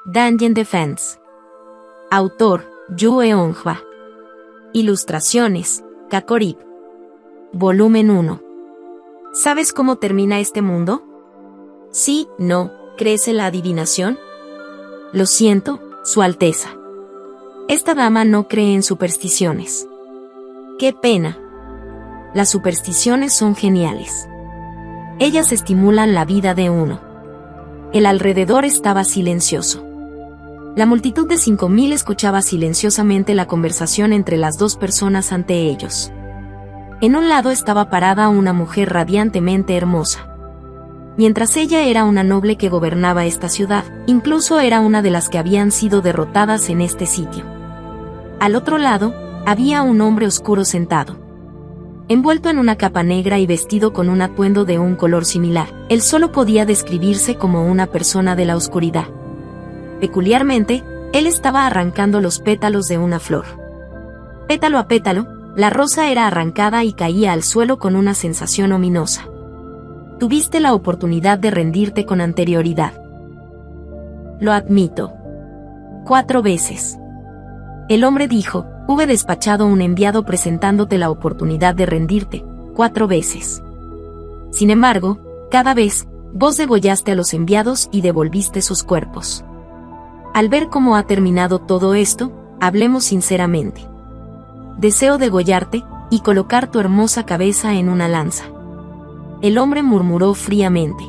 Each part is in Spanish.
Dungeon Defense. Autor, Yu Eonghwa. Ilustraciones, Kakorib. Volumen 1. ¿Sabes cómo termina este mundo? Sí, no, ¿crees en la adivinación? Lo siento, Su Alteza. Esta dama no cree en supersticiones. ¡Qué pena! Las supersticiones son geniales. Ellas estimulan la vida de uno. El alrededor estaba silencioso. La multitud de 5000 escuchaba silenciosamente la conversación entre las dos personas ante ellos. En un lado estaba parada una mujer radiantemente hermosa. Mientras ella era una noble que gobernaba esta ciudad, incluso era una de las que habían sido derrotadas en este sitio. Al otro lado, había un hombre oscuro sentado. Envuelto en una capa negra y vestido con un atuendo de un color similar, él solo podía describirse como una persona de la oscuridad. Peculiarmente, él estaba arrancando los pétalos de una flor. Pétalo a pétalo, la rosa era arrancada y caía al suelo con una sensación ominosa. Tuviste la oportunidad de rendirte con anterioridad. Lo admito. 4 veces. El hombre dijo, hube despachado un enviado presentándote la oportunidad de rendirte, 4 veces. Sin embargo, cada vez, vos degollaste a los enviados y devolviste sus cuerpos. Al ver cómo ha terminado todo esto, hablemos sinceramente. Deseo degollarte, y colocar tu hermosa cabeza en una lanza. El hombre murmuró fríamente.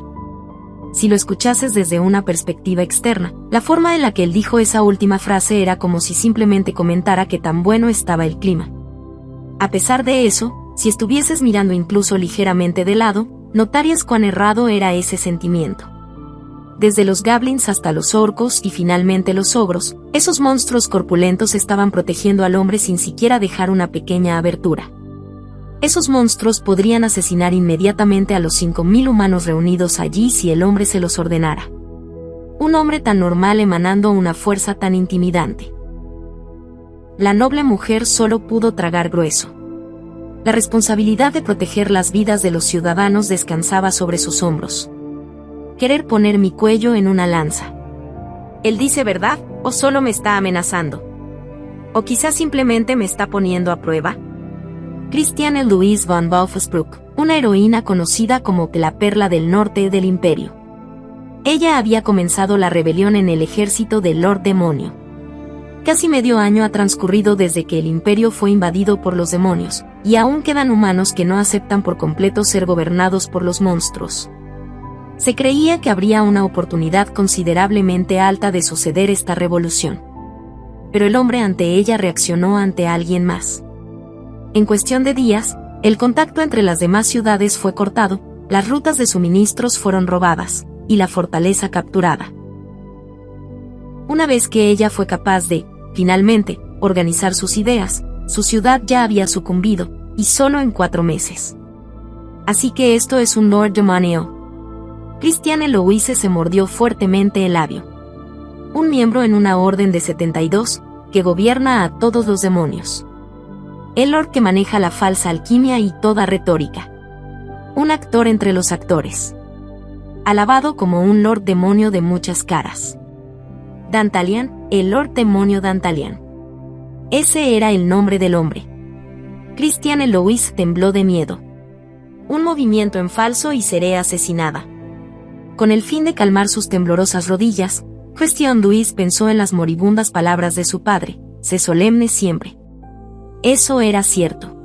Si lo escuchases desde una perspectiva externa, la forma en la que él dijo esa última frase era como si simplemente comentara que tan bueno estaba el clima. A pesar de eso, si estuvieses mirando incluso ligeramente de lado, notarías cuán errado era ese sentimiento. Desde los goblins hasta los orcos y finalmente los ogros, esos monstruos corpulentos estaban protegiendo al hombre sin siquiera dejar una pequeña abertura. Esos monstruos podrían asesinar inmediatamente a los 5000 humanos reunidos allí si el hombre se los ordenara. Un hombre tan normal emanando una fuerza tan intimidante. La noble mujer solo pudo tragar grueso. La responsabilidad de proteger las vidas de los ciudadanos descansaba sobre sus hombros. Querer poner mi cuello en una lanza. ¿Él dice verdad, o solo me está amenazando? ¿O quizás simplemente me está poniendo a prueba? Christiane Louise von Wolfsbruck, una heroína conocida como la Perla del Norte del Imperio. Ella había comenzado la rebelión en el ejército del Lord Demonio. Casi medio año ha transcurrido desde que el Imperio fue invadido por los demonios, y aún quedan humanos que no aceptan por completo ser gobernados por los monstruos. Se creía que habría una oportunidad considerablemente alta de suceder esta revolución. Pero el hombre ante ella reaccionó ante alguien más. En cuestión de días, el contacto entre las demás ciudades fue cortado, las rutas de suministros fueron robadas, y la fortaleza capturada. Una vez que ella fue capaz de, finalmente, organizar sus ideas, su ciudad ya había sucumbido, y solo en 4 meses. Así que esto es un Lord Demonio. Christiane Louise se mordió fuertemente el labio. Un miembro en una orden de 72, que gobierna a todos los demonios. El Lord que maneja la falsa alquimia y toda retórica. Un actor entre los actores. Alabado como un Lord Demonio de muchas caras. Dantalian, el Lord Demonio Dantalian. Ese era el nombre del hombre. Christiane Louise tembló de miedo. Un movimiento en falso y seré asesinada. Con el fin de calmar sus temblorosas rodillas, Christiane Louise pensó en las moribundas palabras de su padre, sé solemne siempre. Eso era cierto.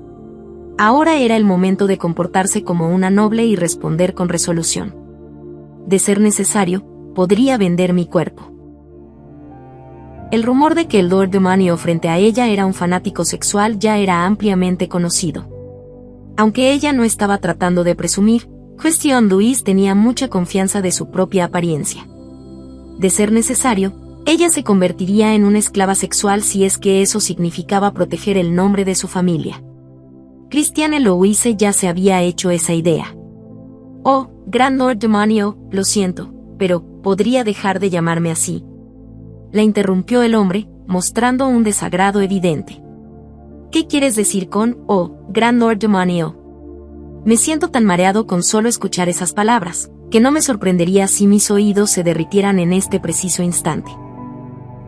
Ahora era el momento de comportarse como una noble y responder con resolución. De ser necesario, podría vender mi cuerpo. El rumor de que el Lord Demonio frente a ella era un fanático sexual ya era ampliamente conocido. Aunque ella no estaba tratando de presumir, Christiane Louise tenía mucha confianza de su propia apariencia. De ser necesario, ella se convertiría en una esclava sexual si es que eso significaba proteger el nombre de su familia. Christiane Louise ya se había hecho esa idea. Oh, Gran Lord Demonio, lo siento, pero ¿podría dejar de llamarme así? La interrumpió el hombre, mostrando un desagrado evidente. ¿Qué quieres decir con, oh, Gran Lord Demonio? Me siento tan mareado con solo escuchar esas palabras, que no me sorprendería si mis oídos se derritieran en este preciso instante.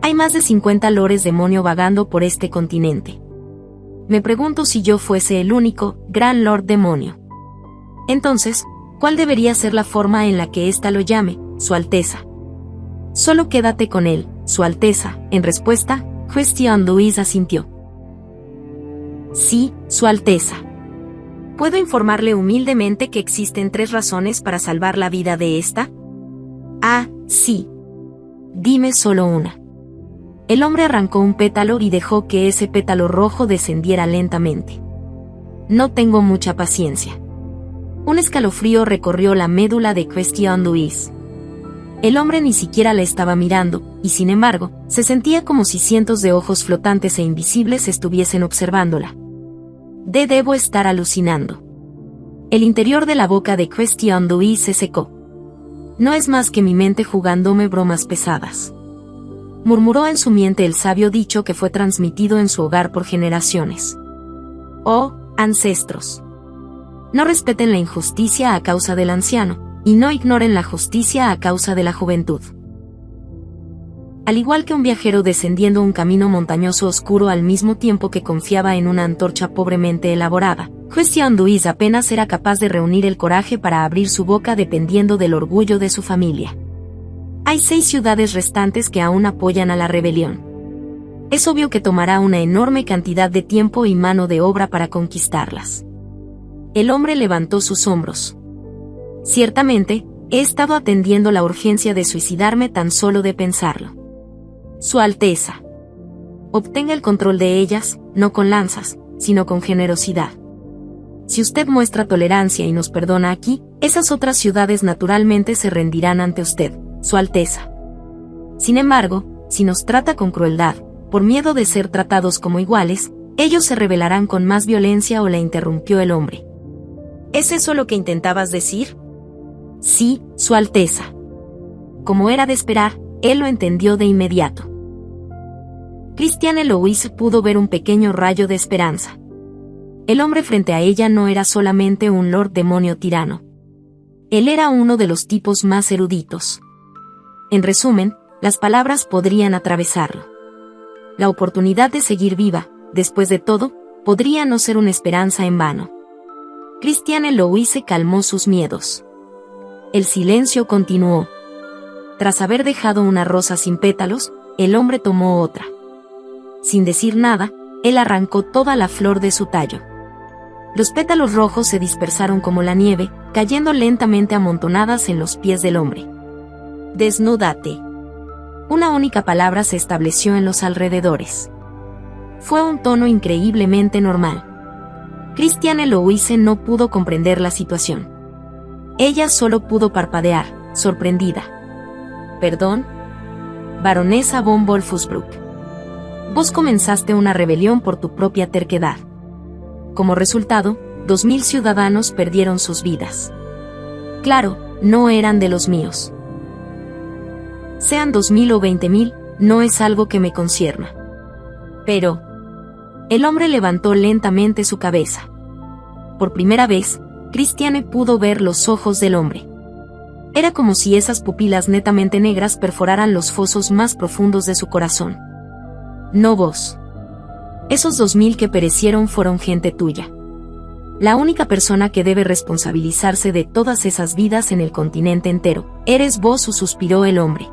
Hay más de 50 lores demonio vagando por este continente. Me pregunto si yo fuese el único gran Lord Demonio. Entonces, ¿cuál debería ser la forma en la que ésta lo llame, Su Alteza? Solo quédate con él, Su Alteza. En respuesta, Christian Louis asintió. Sí, Su Alteza. ¿Puedo informarle humildemente que existen 3 razones para salvar la vida de esta? Ah, sí. Dime solo una. El hombre arrancó un pétalo y dejó que ese pétalo rojo descendiera lentamente. No tengo mucha paciencia. Un escalofrío recorrió la médula de Christian Louis. El hombre ni siquiera la estaba mirando, y sin embargo, se sentía como si cientos de ojos flotantes e invisibles estuviesen observándola. Debo estar alucinando. El interior de la boca de Christian Louis se secó. No es más que mi mente jugándome bromas pesadas. Murmuró en su mente el sabio dicho que fue transmitido en su hogar por generaciones. Oh, ancestros. No respeten la injusticia a causa del anciano, y no ignoren la justicia a causa de la juventud. Al igual que un viajero descendiendo un camino montañoso oscuro al mismo tiempo que confiaba en una antorcha pobremente elaborada, Christian Louis apenas era capaz de reunir el coraje para abrir su boca dependiendo del orgullo de su familia. Hay 6 ciudades restantes que aún apoyan a la rebelión. Es obvio que tomará una enorme cantidad de tiempo y mano de obra para conquistarlas. El hombre levantó sus hombros. Ciertamente, he estado atendiendo la urgencia de suicidarme tan solo de pensarlo. Su Alteza. Obtenga el control de ellas, no con lanzas, sino con generosidad. Si usted muestra tolerancia y nos perdona aquí, esas otras ciudades naturalmente se rendirán ante usted, Su Alteza. Sin embargo, si nos trata con crueldad, por miedo de ser tratados como iguales, ellos se rebelarán con más violencia o la interrumpió el hombre. ¿Es eso lo que intentabas decir? Sí, Su Alteza. Como era de esperar, él lo entendió de inmediato. Christian Louis pudo ver un pequeño rayo de esperanza. El hombre frente a ella no era solamente un Lord Demonio tirano. Él era uno de los tipos más eruditos. En resumen, las palabras podrían atravesarlo. La oportunidad de seguir viva, después de todo, podría no ser una esperanza en vano. Christian Louis calmó sus miedos. El silencio continuó. Tras haber dejado una rosa sin pétalos, el hombre tomó otra. Sin decir nada, él arrancó toda la flor de su tallo. Los pétalos rojos se dispersaron como la nieve, cayendo lentamente amontonadas en los pies del hombre. Desnúdate. Una única palabra se estableció en los alrededores. Fue un tono increíblemente normal. Christian Louis no pudo comprender la situación. Ella solo pudo parpadear, sorprendida. ¿Perdón? Baronesa von Wolfsbruck. Vos comenzaste una rebelión por tu propia terquedad. Como resultado, 2000 ciudadanos perdieron sus vidas. Claro, no eran de los míos. Sean 2000 o 20.000, no es algo que me concierna. Pero... El hombre levantó lentamente su cabeza. Por primera vez, Christiane pudo ver los ojos del hombre. Era como si esas pupilas netamente negras perforaran los fosos más profundos de su corazón. No vos. Esos 2000 que perecieron fueron gente tuya. La única persona que debe responsabilizarse de todas esas vidas en el continente entero, eres vos, suspiró el hombre.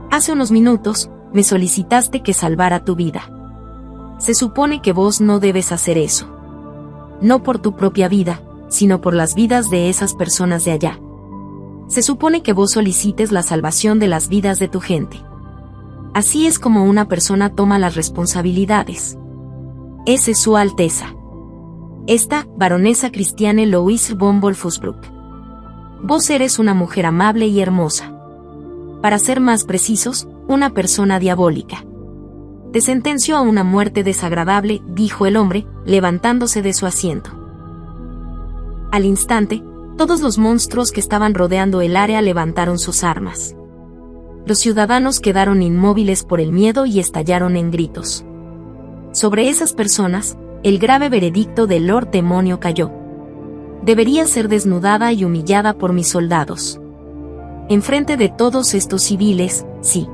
Hace unos minutos, me solicitaste que salvara tu vida. Se supone que vos no debes hacer eso. No por tu propia vida, sino por las vidas de esas personas de allá. Se supone que vos solicites la salvación de las vidas de tu gente. Así es como una persona toma las responsabilidades. Ese es Su Alteza. Esta, baronesa Christiane Louis von Wolfsbruck. Vos eres una mujer amable y hermosa. Para ser más precisos, una persona diabólica. Te sentenció a una muerte desagradable, dijo el hombre, levantándose de su asiento. Al instante, todos los monstruos que estaban rodeando el área levantaron sus armas. Los ciudadanos quedaron inmóviles por el miedo y estallaron en gritos. Sobre esas personas, el grave veredicto del Lord Demonio cayó. Debería ser desnudada y humillada por mis soldados. Enfrente de todos estos civiles, sí.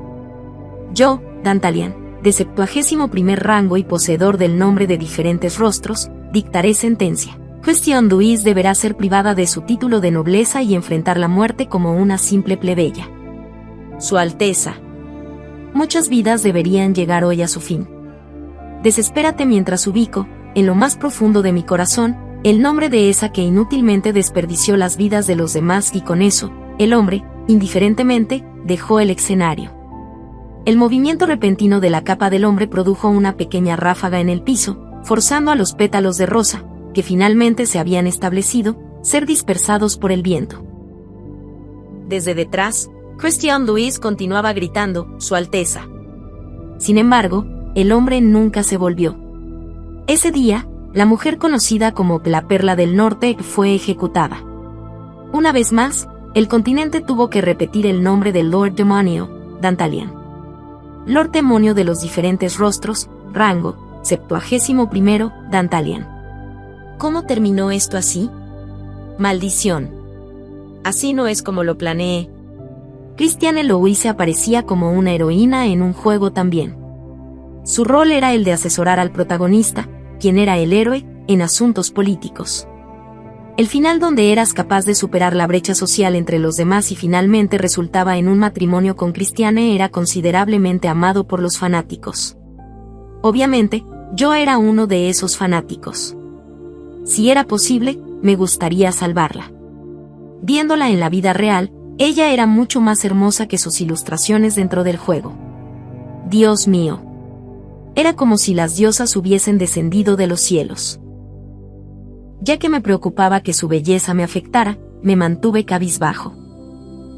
Yo, Dantalian, de 71º rango y poseedor del nombre de diferentes rostros, dictaré sentencia. Question Duis deberá ser privada de su título de nobleza y enfrentar la muerte como una simple plebeya. Su Alteza. Muchas vidas deberían llegar hoy a su fin. Desespérate mientras ubico, en lo más profundo de mi corazón, el nombre de esa que inútilmente desperdició las vidas de los demás y con eso, el hombre, indiferentemente, dejó el escenario. El movimiento repentino de la capa del hombre produjo una pequeña ráfaga en el piso, forzando a los pétalos de rosa, que finalmente se habían establecido, ser dispersados por el viento. Desde detrás, Question Duis continuaba gritando, Su Alteza. Sin embargo, el hombre nunca se volvió. Ese día, la mujer conocida como la Perla del Norte fue ejecutada. Una vez más, el continente tuvo que repetir el nombre del Lord Demonio, Dantalian. Lord Demonio de los diferentes rostros, rango, 71º, Dantalian. ¿Cómo terminó esto así? Maldición. Así no es como lo planeé. Christiane Louise aparecía como una heroína en un juego también. Su rol era el de asesorar al protagonista, quien era el héroe, en asuntos políticos. El final donde eras capaz de superar la brecha social entre los demás y finalmente resultaba en un matrimonio con Christiane era considerablemente amado por los fanáticos. Obviamente, yo era uno de esos fanáticos. Si era posible, me gustaría salvarla. Viéndola en la vida real, ella era mucho más hermosa que sus ilustraciones dentro del juego. Dios mío. Era como si las diosas hubiesen descendido de los cielos. Ya que me preocupaba que su belleza me afectara, me mantuve cabizbajo.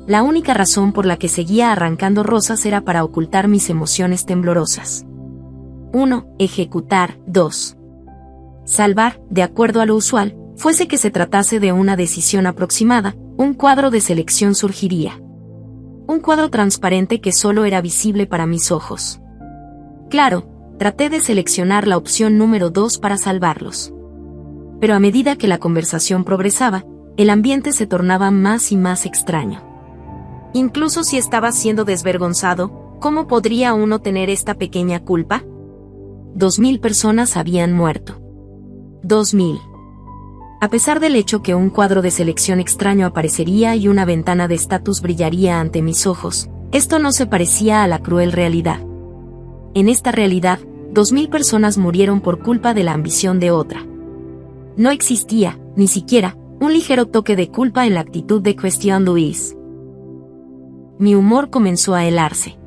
La única razón por la que seguía arrancando rosas era para ocultar mis emociones temblorosas. 1. Ejecutar. 2. Salvar, de acuerdo a lo usual, fuese que se tratase de una decisión aproximada, un cuadro de selección surgiría. Un cuadro transparente que solo era visible para mis ojos. Claro, traté de seleccionar la opción número 2 para salvarlos. Pero a medida que la conversación progresaba, el ambiente se tornaba más y más extraño. Incluso si estaba siendo desvergonzado, ¿cómo podría uno tener esta pequeña culpa? 2000 personas habían muerto. 2000. A pesar del hecho que un cuadro de selección extraño aparecería y una ventana de estatus brillaría ante mis ojos, esto no se parecía a la cruel realidad. En esta realidad, 2000 personas murieron por culpa de la ambición de otra. No existía, ni siquiera, un ligero toque de culpa en la actitud de Question Duis. Mi humor comenzó a helarse.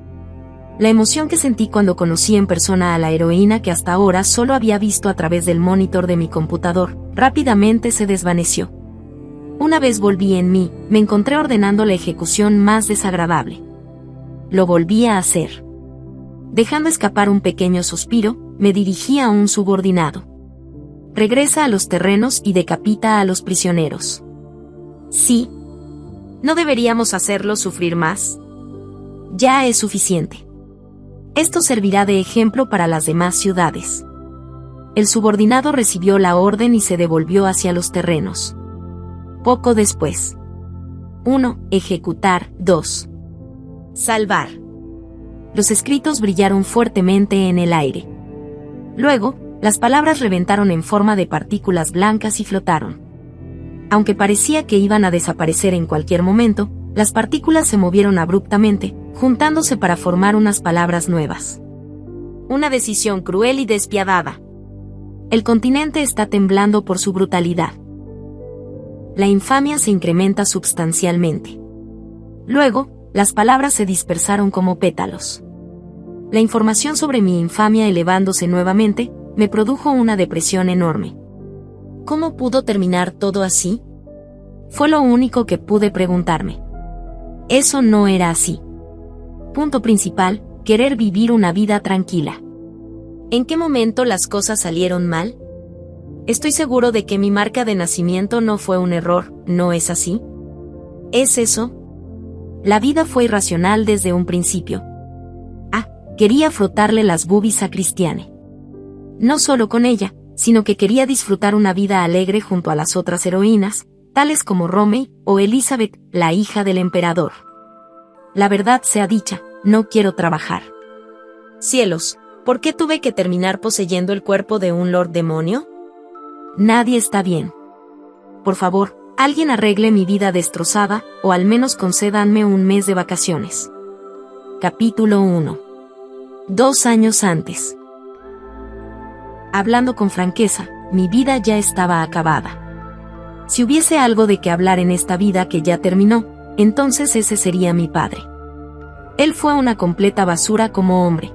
La emoción que sentí cuando conocí en persona a la heroína que hasta ahora solo había visto a través del monitor de mi computador, rápidamente se desvaneció. Una vez volví en mí, me encontré ordenando la ejecución más desagradable. Lo volví a hacer. Dejando escapar un pequeño suspiro, me dirigí a un subordinado. Regresa a los terrenos y decapita a los prisioneros. Sí. ¿No deberíamos hacerlo sufrir más? Ya es suficiente. Esto servirá de ejemplo para las demás ciudades. El subordinado recibió la orden y se devolvió hacia los terrenos. Poco después. 1. Ejecutar. 2. Salvar. Los escritos brillaron fuertemente en el aire. Luego, las palabras reventaron en forma de partículas blancas y flotaron. Aunque parecía que iban a desaparecer en cualquier momento, las partículas se movieron abruptamente, juntándose para formar unas palabras nuevas. Una decisión cruel y despiadada. El continente está temblando por su brutalidad. La infamia se incrementa sustancialmente. Luego, las palabras se dispersaron como pétalos. La información sobre mi infamia elevándose nuevamente, me produjo una depresión enorme. ¿Cómo pudo terminar todo así? Fue lo único que pude preguntarme. Eso no era así. Punto principal, querer vivir una vida tranquila. ¿En qué momento las cosas salieron mal? Estoy seguro de que mi marca de nacimiento no fue un error, ¿no es así? ¿Es eso? La vida fue irracional desde un principio. Quería frotarle las boobies a Christiane. No solo con ella, sino que quería disfrutar una vida alegre junto a las otras heroínas, tales como Romey o Elizabeth, la hija del emperador. La verdad sea dicha, no quiero trabajar. Cielos, ¿por qué tuve que terminar poseyendo el cuerpo de un Lord Demonio? Nadie está bien. Por favor, alguien arregle mi vida destrozada, o al menos concédanme un mes de vacaciones. Capítulo 1. 2 años antes. Hablando con franqueza, mi vida ya estaba acabada. Si hubiese algo de qué hablar en esta vida que ya terminó, entonces ese sería mi padre. Él fue una completa basura como hombre.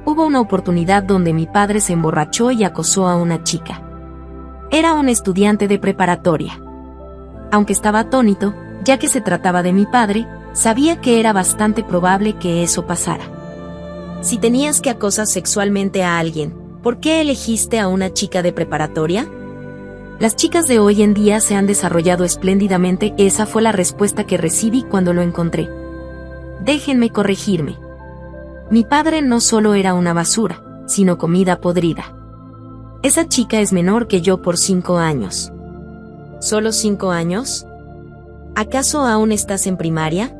Hubo una oportunidad donde mi padre se emborrachó y acosó a una chica. Era un estudiante de preparatoria. Aunque estaba atónito, ya que se trataba de mi padre, sabía que era bastante probable que eso pasara. Si tenías que acosar sexualmente a alguien, ¿por qué elegiste a una chica de preparatoria? Las chicas de hoy en día se han desarrollado espléndidamente, esa fue la respuesta que recibí cuando lo encontré. Déjenme corregirme. Mi padre no solo era una basura, sino comida podrida. Esa chica es menor que yo por 5 años. ¿Solo 5 años? ¿Acaso aún estás en primaria?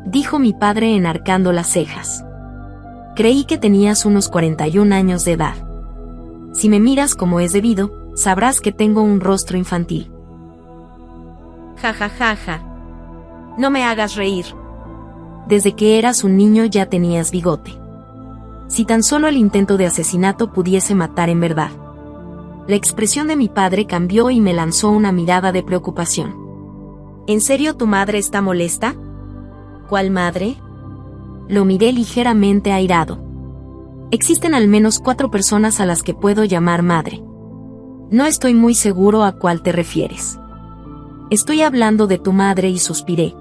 Dijo mi padre enarcando las cejas. Creí que tenías unos 41 años de edad. Si me miras como es debido, sabrás que tengo un rostro infantil. Ja ja ja ja. No me hagas reír. Desde que eras un niño ya tenías bigote. Si tan solo el intento de asesinato pudiese matar en verdad. La expresión de mi padre cambió y me lanzó una mirada de preocupación. ¿En serio tu madre está molesta? ¿Cuál madre? Lo miré ligeramente airado. Existen al menos 4 personas a las que puedo llamar madre. No estoy muy seguro a cuál te refieres. Estoy hablando de tu madre y suspiré.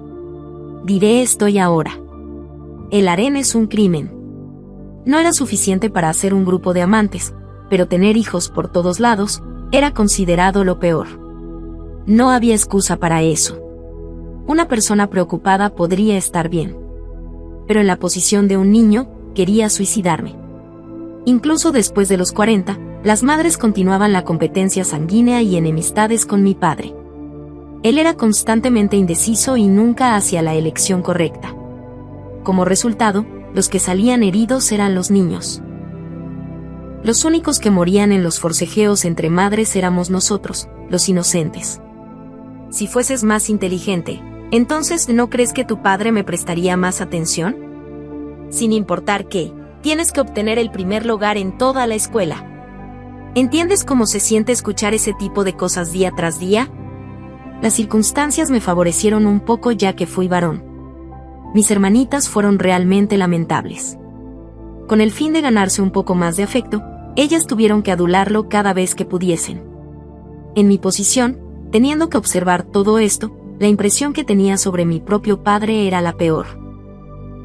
Diré estoy ahora. El harén es un crimen. No era suficiente para hacer un grupo de amantes, pero tener hijos por todos lados era considerado lo peor. No había excusa para eso. Una persona preocupada podría estar bien. Pero en la posición de un niño, quería suicidarme. Incluso después de los 40, las madres continuaban la competencia sanguínea y enemistades con mi padre. Él era constantemente indeciso y nunca hacía la elección correcta. Como resultado, los que salían heridos eran los niños. Los únicos que morían en los forcejeos entre madres éramos nosotros, los inocentes. Si fueses más inteligente, entonces ¿no crees que tu padre me prestaría más atención? Sin importar qué, tienes que obtener el primer lugar en toda la escuela. ¿Entiendes cómo se siente escuchar ese tipo de cosas día tras día? Las circunstancias me favorecieron un poco ya que fui varón. Mis hermanitas fueron realmente lamentables. Con el fin de ganarse un poco más de afecto, ellas tuvieron que adularlo cada vez que pudiesen. En mi posición, teniendo que observar todo esto, la impresión que tenía sobre mi propio padre era la peor.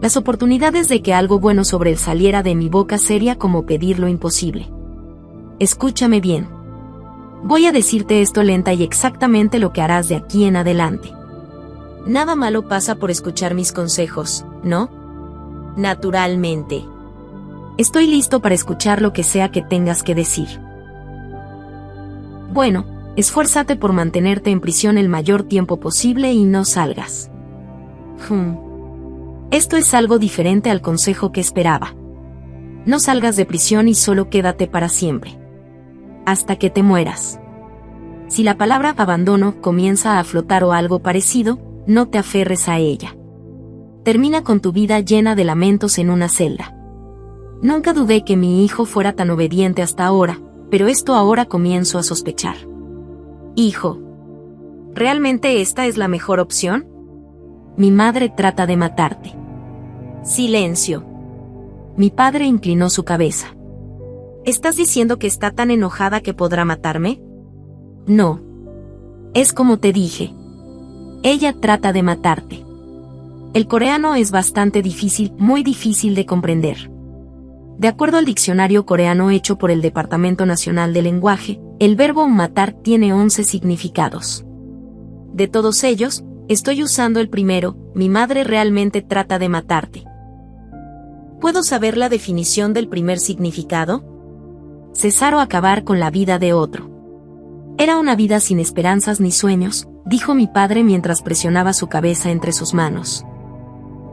Las oportunidades de que algo bueno sobre él saliera de mi boca sería como pedir lo imposible. Escúchame bien. Voy a decirte esto lenta y exactamente lo que harás de aquí en adelante. Nada malo pasa por escuchar mis consejos, ¿no? Naturalmente. Estoy listo para escuchar lo que sea que tengas que decir. Bueno, esfuérzate por mantenerte en prisión el mayor tiempo posible y no salgas. Esto es algo diferente al consejo que esperaba. No salgas de prisión y solo quédate para siempre. Hasta que te mueras. Si la palabra abandono comienza a flotar o algo parecido, no te aferres a ella. Termina con tu vida llena de lamentos en una celda. Nunca dudé que mi hijo fuera tan obediente hasta ahora, pero esto ahora comienzo a sospechar. Hijo, ¿realmente esta es la mejor opción? Mi madre trata de matarte. Silencio. Mi padre inclinó su cabeza. ¿Estás diciendo que está tan enojada que podrá matarme? No. Es como te dije. Ella trata de matarte. El coreano es bastante difícil, muy difícil de comprender. De acuerdo al diccionario coreano hecho por el Departamento Nacional de Lenguaje, el verbo matar tiene 11 significados. De todos ellos, estoy usando el primero, mi madre realmente trata de matarte. ¿Puedo saber la definición del primer significado? Cesar o acabar con la vida de otro. Era una vida sin esperanzas ni sueños, dijo mi padre mientras presionaba su cabeza entre sus manos.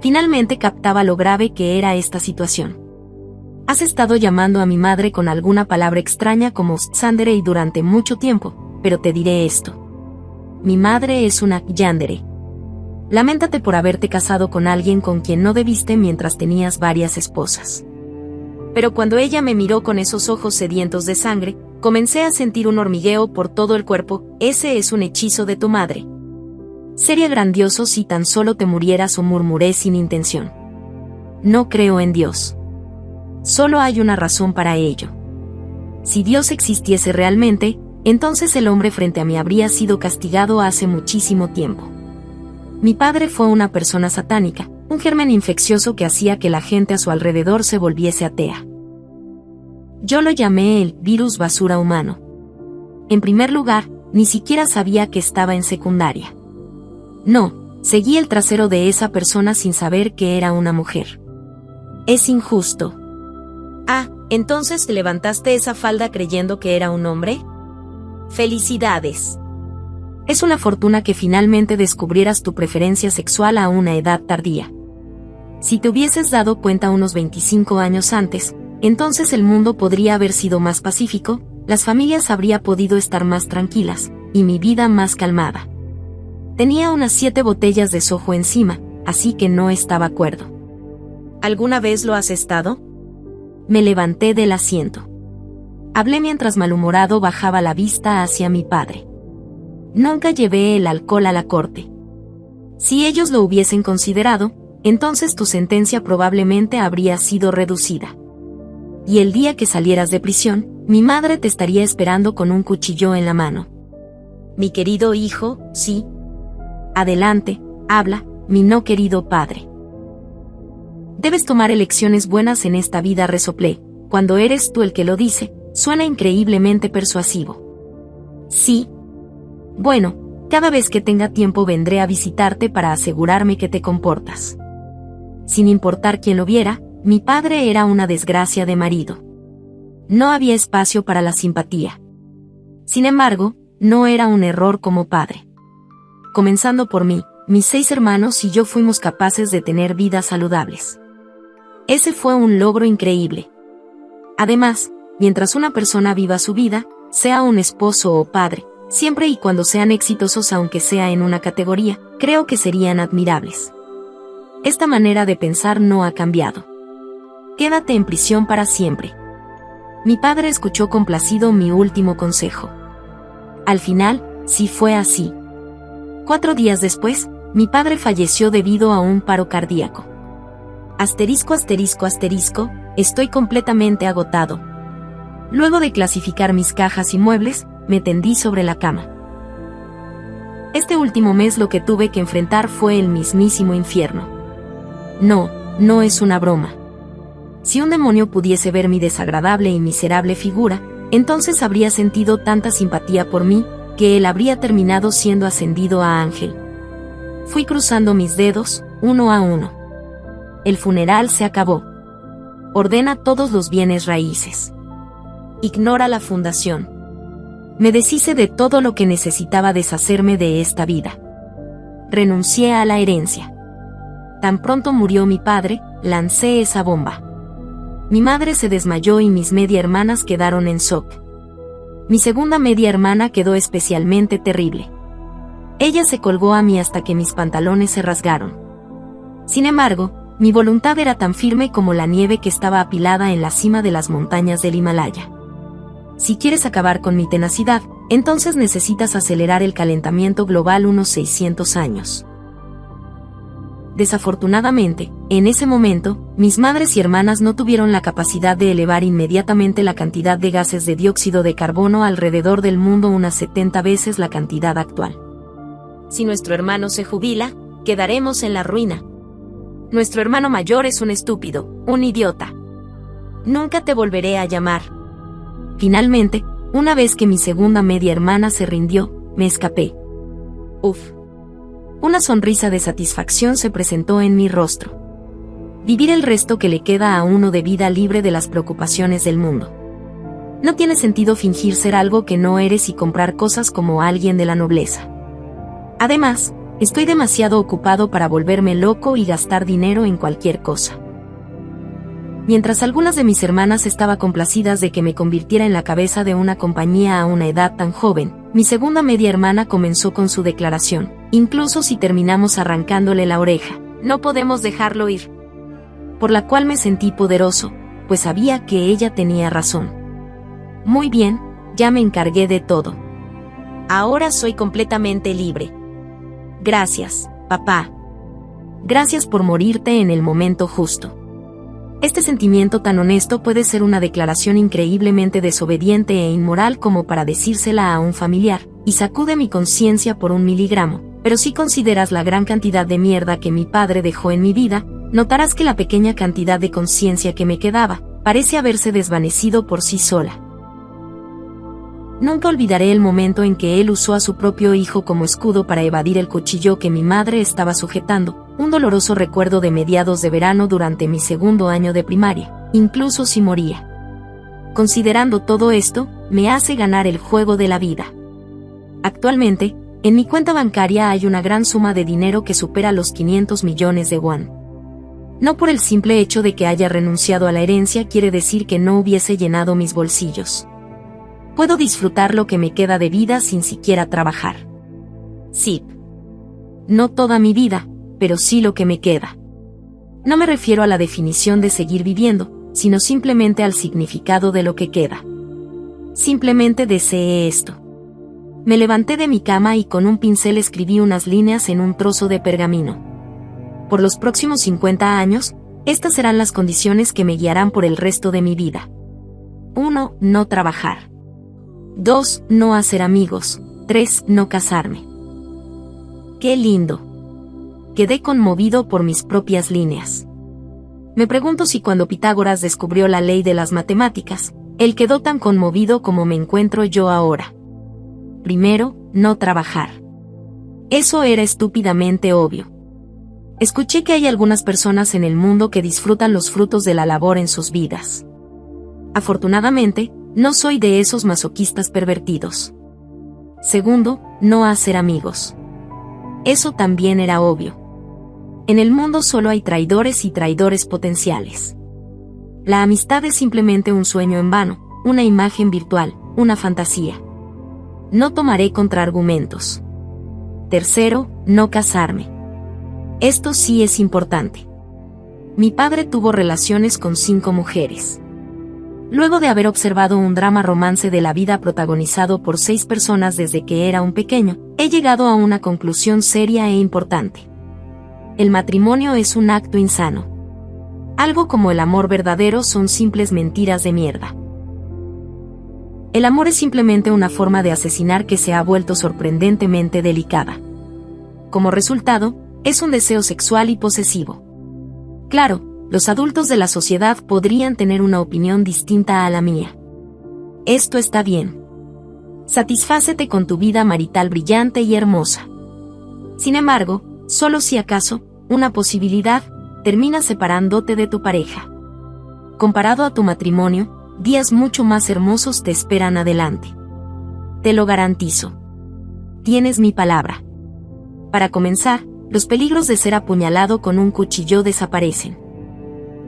Finalmente captaba lo grave que era esta situación. Has estado llamando a mi madre con alguna palabra extraña como Tsandere durante mucho tiempo, pero te diré esto. Mi madre es una yandere. Lamentate por haberte casado con alguien con quien no debiste mientras tenías varias esposas. Pero cuando ella me miró con esos ojos sedientos de sangre, comencé a sentir un hormigueo por todo el cuerpo. Ese es un hechizo de tu madre. Sería grandioso si tan solo te murieras, o murmuré sin intención. No creo en Dios. Solo hay una razón para ello. Si Dios existiese realmente, entonces el hombre frente a mí habría sido castigado hace muchísimo tiempo. Mi padre fue una persona satánica, un germen infeccioso que hacía que la gente a su alrededor se volviese atea. Yo lo llamé el virus basura humano. En primer lugar, ni siquiera sabía que estaba en secundaria. No, seguí el trasero de esa persona sin saber que era una mujer. Es injusto. Ah, ¿entonces levantaste esa falda creyendo que era un hombre? ¡Felicidades! Es una fortuna que finalmente descubrieras tu preferencia sexual a una edad tardía. Si te hubieses dado cuenta unos 25 años antes, entonces el mundo podría haber sido más pacífico, las familias habría podido estar más tranquilas, y mi vida más calmada. Tenía unas 7 botellas de sojo encima, así que no estaba cuerdo. ¿Alguna vez lo has estado? Me levanté del asiento. Hablé mientras malhumorado bajaba la vista hacia mi padre. Nunca llevé el alcohol a la corte. Si ellos lo hubiesen considerado, entonces tu sentencia probablemente habría sido reducida. Y el día que salieras de prisión, mi madre te estaría esperando con un cuchillo en la mano. Mi querido hijo, sí. Adelante, habla, mi no querido padre. Debes tomar elecciones buenas en esta vida, resoplé. Cuando eres tú el que lo dice, suena increíblemente persuasivo. Sí. Bueno, cada vez que tenga tiempo vendré a visitarte para asegurarme que te comportas. Sin importar quién lo viera, mi padre era una desgracia de marido. No había espacio para la simpatía. Sin embargo, no era un error como padre. Comenzando por mí, mis 6 hermanos y yo fuimos capaces de tener vidas saludables. Ese fue un logro increíble. Además, mientras una persona viva su vida, sea un esposo o padre, siempre y cuando sean exitosos aunque sea en una categoría, creo que serían admirables. Esta manera de pensar no ha cambiado. Quédate en prisión para siempre. Mi padre escuchó complacido mi último consejo. Al final, sí fue así. 4 días después, mi padre falleció debido a un paro cardíaco. Asterisco, asterisco, asterisco, estoy completamente agotado. Luego de clasificar mis cajas y muebles, me tendí sobre la cama. Este último mes lo que tuve que enfrentar fue el mismísimo infierno. No, no es una broma. Si un demonio pudiese ver mi desagradable y miserable figura, entonces habría sentido tanta simpatía por mí, que él habría terminado siendo ascendido a ángel. Fui cruzando mis dedos, uno a uno. El funeral se acabó. Ordena todos los bienes raíces. Ignora la fundación. Me deshice de todo lo que necesitaba deshacerme de esta vida. Renuncié a la herencia. Tan pronto murió mi padre, lancé esa bomba. Mi madre se desmayó y mis media hermanas quedaron en shock. Mi segunda media hermana quedó especialmente terrible. Ella se colgó a mí hasta que mis pantalones se rasgaron. Sin embargo, mi voluntad era tan firme como la nieve que estaba apilada en la cima de las montañas del Himalaya. Si quieres acabar con mi tenacidad, entonces necesitas acelerar el calentamiento global unos 600 años. Desafortunadamente, en ese momento, mis madres y hermanas no tuvieron la capacidad de elevar inmediatamente la cantidad de gases de dióxido de carbono alrededor del mundo unas 70 veces la cantidad actual. Si nuestro hermano se jubila, quedaremos en la ruina. Nuestro hermano mayor es un estúpido, un idiota. Nunca te volveré a llamar. Finalmente, una vez que mi segunda media hermana se rindió, me escapé. Uf. Una sonrisa de satisfacción se presentó en mi rostro. Vivir el resto que le queda a uno de vida libre de las preocupaciones del mundo. No tiene sentido fingir ser algo que no eres y comprar cosas como alguien de la nobleza. Además, estoy demasiado ocupado para volverme loco y gastar dinero en cualquier cosa. Mientras algunas de mis hermanas estaban complacidas de que me convirtiera en la cabeza de una compañía a una edad tan joven, mi segunda media hermana comenzó con su declaración: incluso si terminamos arrancándole la oreja, no podemos dejarlo ir. Por la cual me sentí poderoso, pues sabía que ella tenía razón. Muy bien, ya me encargué de todo. Ahora soy completamente libre. Gracias, papá. Gracias por morirte en el momento justo. Este sentimiento tan honesto puede ser una declaración increíblemente desobediente e inmoral como para decírsela a un familiar, y sacude mi conciencia por 1 miligramo, pero si consideras la gran cantidad de mierda que mi padre dejó en mi vida, notarás que la pequeña cantidad de conciencia que me quedaba, parece haberse desvanecido por sí sola. Nunca olvidaré el momento en que él usó a su propio hijo como escudo para evadir el cuchillo que mi madre estaba sujetando, un doloroso recuerdo de mediados de verano durante mi 2º año de primaria, incluso si moría. Considerando todo esto, me hace ganar el juego de la vida. Actualmente, en mi cuenta bancaria hay una gran suma de dinero que supera los 500 millones de won. No por el simple hecho de que haya renunciado a la herencia quiere decir que no hubiese llenado mis bolsillos. Puedo disfrutar lo que me queda de vida sin siquiera trabajar. Sí. No toda mi vida, pero sí lo que me queda. No me refiero a la definición de seguir viviendo, sino simplemente al significado de lo que queda. Simplemente deseé esto. Me levanté de mi cama y con un pincel escribí unas líneas en un trozo de pergamino. Por los próximos 50 años, estas serán las condiciones que me guiarán por el resto de mi vida. 1. No trabajar. 2. No hacer amigos. 3. No casarme. ¡Qué lindo! Quedé conmovido por mis propias líneas. Me pregunto si cuando Pitágoras descubrió la ley de las matemáticas, él quedó tan conmovido como me encuentro yo ahora. Primero, no trabajar. Eso era estúpidamente obvio. Escuché que hay algunas personas en el mundo que disfrutan los frutos de la labor en sus vidas. Afortunadamente, no soy de esos masoquistas pervertidos. Segundo, no hacer amigos. Eso también era obvio. En el mundo solo hay traidores y traidores potenciales. La amistad es simplemente un sueño en vano, una imagen virtual, una fantasía. No tomaré contraargumentos. Tercero, no casarme. Esto sí es importante. Mi padre tuvo relaciones con 5 mujeres. Luego de haber observado un drama romance de la vida protagonizado por 6 personas desde que era un pequeño, he llegado a una conclusión seria e importante. El matrimonio es un acto insano. Algo como el amor verdadero son simples mentiras de mierda. El amor es simplemente una forma de asesinar que se ha vuelto sorprendentemente delicada. Como resultado, es un deseo sexual y posesivo. Claro, los adultos de la sociedad podrían tener una opinión distinta a la mía. Esto está bien. Satisfácete con tu vida marital brillante y hermosa. Sin embargo, solo si acaso, una posibilidad, termina separándote de tu pareja. Comparado a tu matrimonio, días mucho más hermosos te esperan adelante. Te lo garantizo. Tienes mi palabra. Para comenzar, los peligros de ser apuñalado con un cuchillo desaparecen.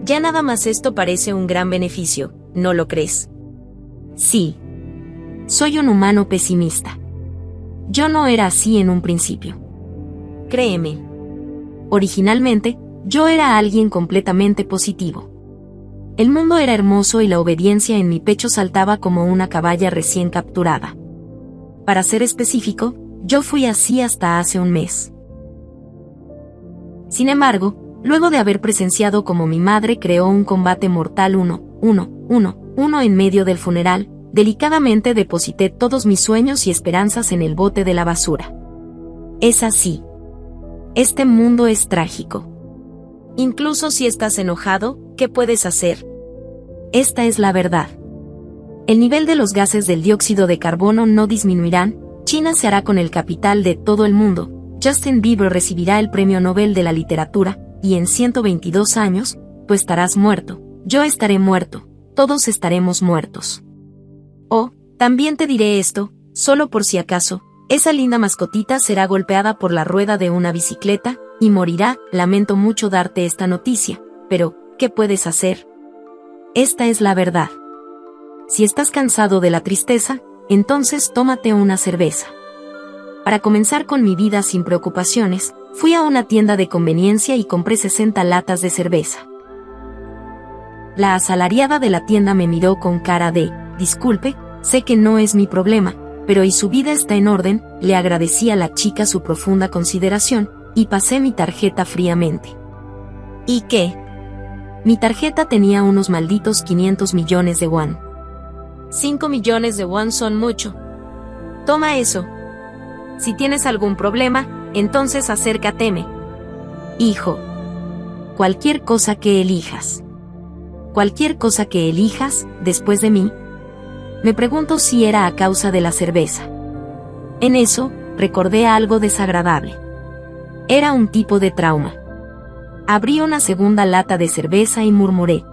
Ya nada más esto parece un gran beneficio, ¿no lo crees? Sí. Soy un humano pesimista. Yo no era así en un principio. Créeme. Originalmente, yo era alguien completamente positivo. El mundo era hermoso y la obediencia en mi pecho saltaba como una caballa recién capturada. Para ser específico, yo fui así hasta hace un mes. Sin embargo, luego de haber presenciado cómo mi madre creó un combate mortal 1 en medio del funeral, delicadamente deposité todos mis sueños y esperanzas en el bote de la basura. Es así. Este mundo es trágico. Incluso si estás enojado, ¿qué puedes hacer? Esta es la verdad. El nivel de los gases del dióxido de carbono no disminuirán, China se hará con el capital de todo el mundo, Justin Bieber recibirá el Premio Nobel de la Literatura, y en 122 años, tú estarás muerto, yo estaré muerto, todos estaremos muertos. Oh, también te diré esto, solo por si acaso, esa linda mascotita será golpeada por la rueda de una bicicleta, y morirá. Lamento mucho darte esta noticia, pero, ¿qué puedes hacer? Esta es la verdad. Si estás cansado de la tristeza, entonces tómate una cerveza. Para comenzar con mi vida sin preocupaciones, fui a una tienda de conveniencia y compré 60 latas de cerveza. La asalariada de la tienda me miró con cara de, disculpe, sé que no es mi problema, pero y su vida está en orden. Le agradecí a la chica su profunda consideración, y pasé mi tarjeta fríamente. ¿Y qué? Mi tarjeta tenía unos malditos 500 millones de won. 5 millones de won son mucho. Toma eso. Si tienes algún problema, entonces acércateme. Hijo. Cualquier cosa que elijas. Cualquier cosa que elijas, después de mí. Me pregunto si era a causa de la cerveza. En eso, recordé algo desagradable. Era un tipo de trauma. Abrí una segunda lata de cerveza y murmuré.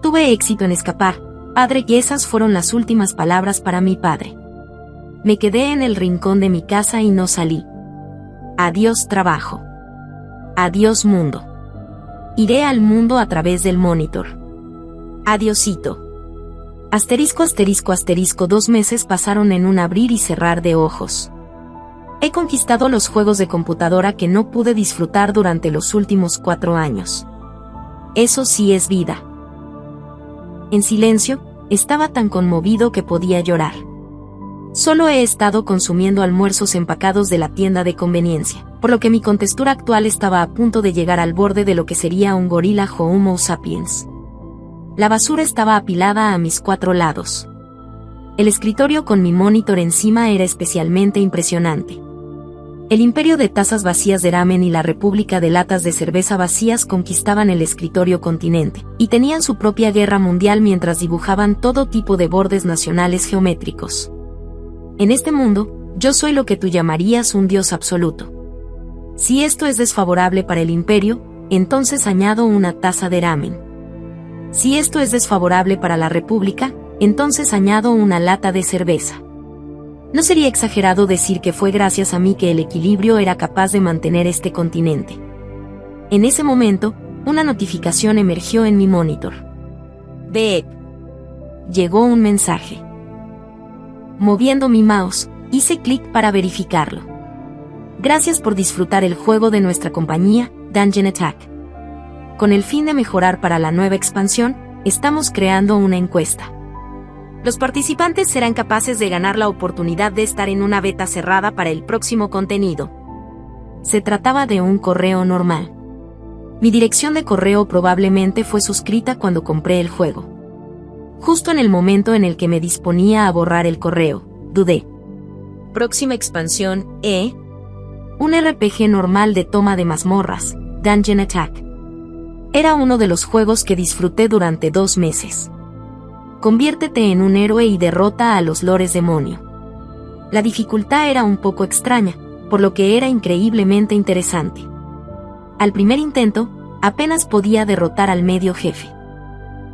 Tuve éxito en escapar, padre, y esas fueron las últimas palabras para mi padre. Me quedé en el rincón de mi casa y no salí. Adiós trabajo. Adiós mundo. Iré al mundo a través del monitor. Adiosito. Asterisco asterisco asterisco 2 meses pasaron en un abrir y cerrar de ojos. He conquistado los juegos de computadora que no pude disfrutar durante los últimos 4 años. Eso sí es vida. En silencio, estaba tan conmovido que podía llorar. Solo he estado consumiendo almuerzos empacados de la tienda de conveniencia, por lo que mi contextura actual estaba a punto de llegar al borde de lo que sería un gorila Homo sapiens. La basura estaba apilada a mis 4 lados. El escritorio con mi monitor encima era especialmente impresionante. El imperio de tazas vacías de ramen y la república de latas de cerveza vacías conquistaban el escritorio continente, y tenían su propia guerra mundial mientras dibujaban todo tipo de bordes nacionales geométricos. En este mundo, yo soy lo que tú llamarías un dios absoluto. Si esto es desfavorable para el imperio, entonces añado una taza de ramen. Si esto es desfavorable para la república, entonces añado una lata de cerveza. No sería exagerado decir que fue gracias a mí que el equilibrio era capaz de mantener este continente. En ese momento, una notificación emergió en mi monitor. Beep. Llegó un mensaje. Moviendo mi mouse, hice clic para verificarlo. Gracias por disfrutar el juego de nuestra compañía, Dungeon Attack. Con el fin de mejorar para la nueva expansión, estamos creando una encuesta. Los participantes serán capaces de ganar la oportunidad de estar en una beta cerrada para el próximo contenido. Se trataba de un correo normal. Mi dirección de correo probablemente fue suscrita cuando compré el juego. Justo en el momento en el que me disponía a borrar el correo, dudé. Próxima expansión, un RPG normal de toma de mazmorras, Dungeon Attack. Era uno de los juegos que disfruté durante 2 meses. Conviértete en un héroe y derrota a los lores demonio. La dificultad era un poco extraña, por lo que era increíblemente interesante. Al primer intento, apenas podía derrotar al medio jefe.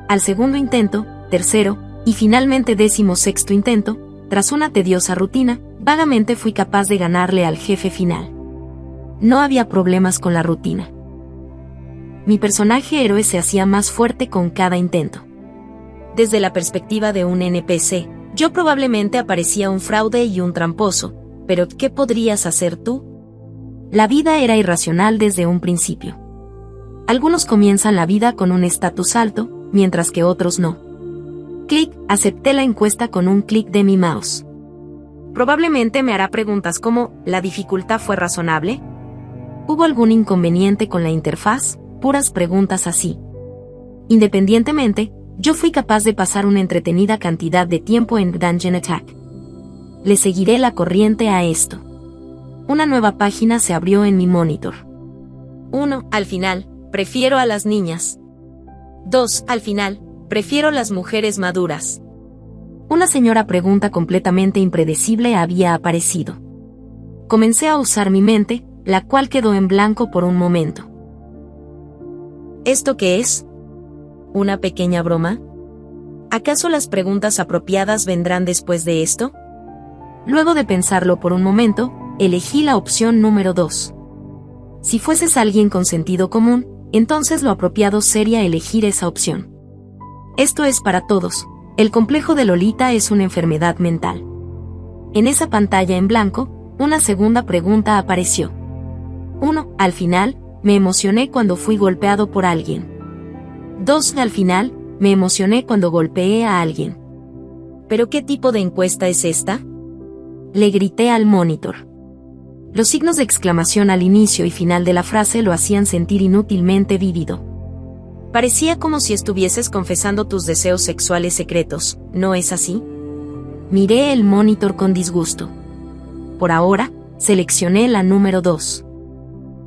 Al segundo intento, tercero, y finalmente 16º intento, tras una tediosa rutina, vagamente fui capaz de ganarle al jefe final. No había problemas con la rutina. Mi personaje héroe se hacía más fuerte con cada intento. Desde la perspectiva de un NPC, yo probablemente aparecía un fraude y un tramposo, pero ¿qué podrías hacer tú? La vida era irracional desde un principio. Algunos comienzan la vida con un estatus alto, mientras que otros no. Clic, acepté la encuesta con un clic de mi mouse. Probablemente me hará preguntas como, ¿la dificultad fue razonable? ¿Hubo algún inconveniente con la interfaz? Puras preguntas así. Independientemente, yo fui capaz de pasar una entretenida cantidad de tiempo en Dungeon Attack. Le seguiré la corriente a esto. Una nueva página se abrió en mi monitor. 1. Al final, prefiero a las niñas. 2. Al final, prefiero las mujeres maduras. Una señora pregunta completamente impredecible había aparecido. Comencé a usar mi mente, la cual quedó en blanco por un momento. ¿Esto qué es? ¿Una pequeña broma? ¿Acaso las preguntas apropiadas vendrán después de esto? Luego de pensarlo por un momento, elegí la opción número 2. Si fueses alguien con sentido común, entonces lo apropiado sería elegir esa opción. Esto es para todos. El complejo de Lolita es una enfermedad mental. En esa pantalla en blanco, una segunda pregunta apareció. 1. Al final, me emocioné cuando fui golpeado por alguien. 2. Al final, me emocioné cuando golpeé a alguien. ¿Pero qué tipo de encuesta es esta? Le grité al monitor. Los signos de exclamación al inicio y final de la frase lo hacían sentir inútilmente vívido. Parecía como si estuvieses confesando tus deseos sexuales secretos, ¿no es así? Miré el monitor con disgusto. Por ahora, seleccioné la número 2.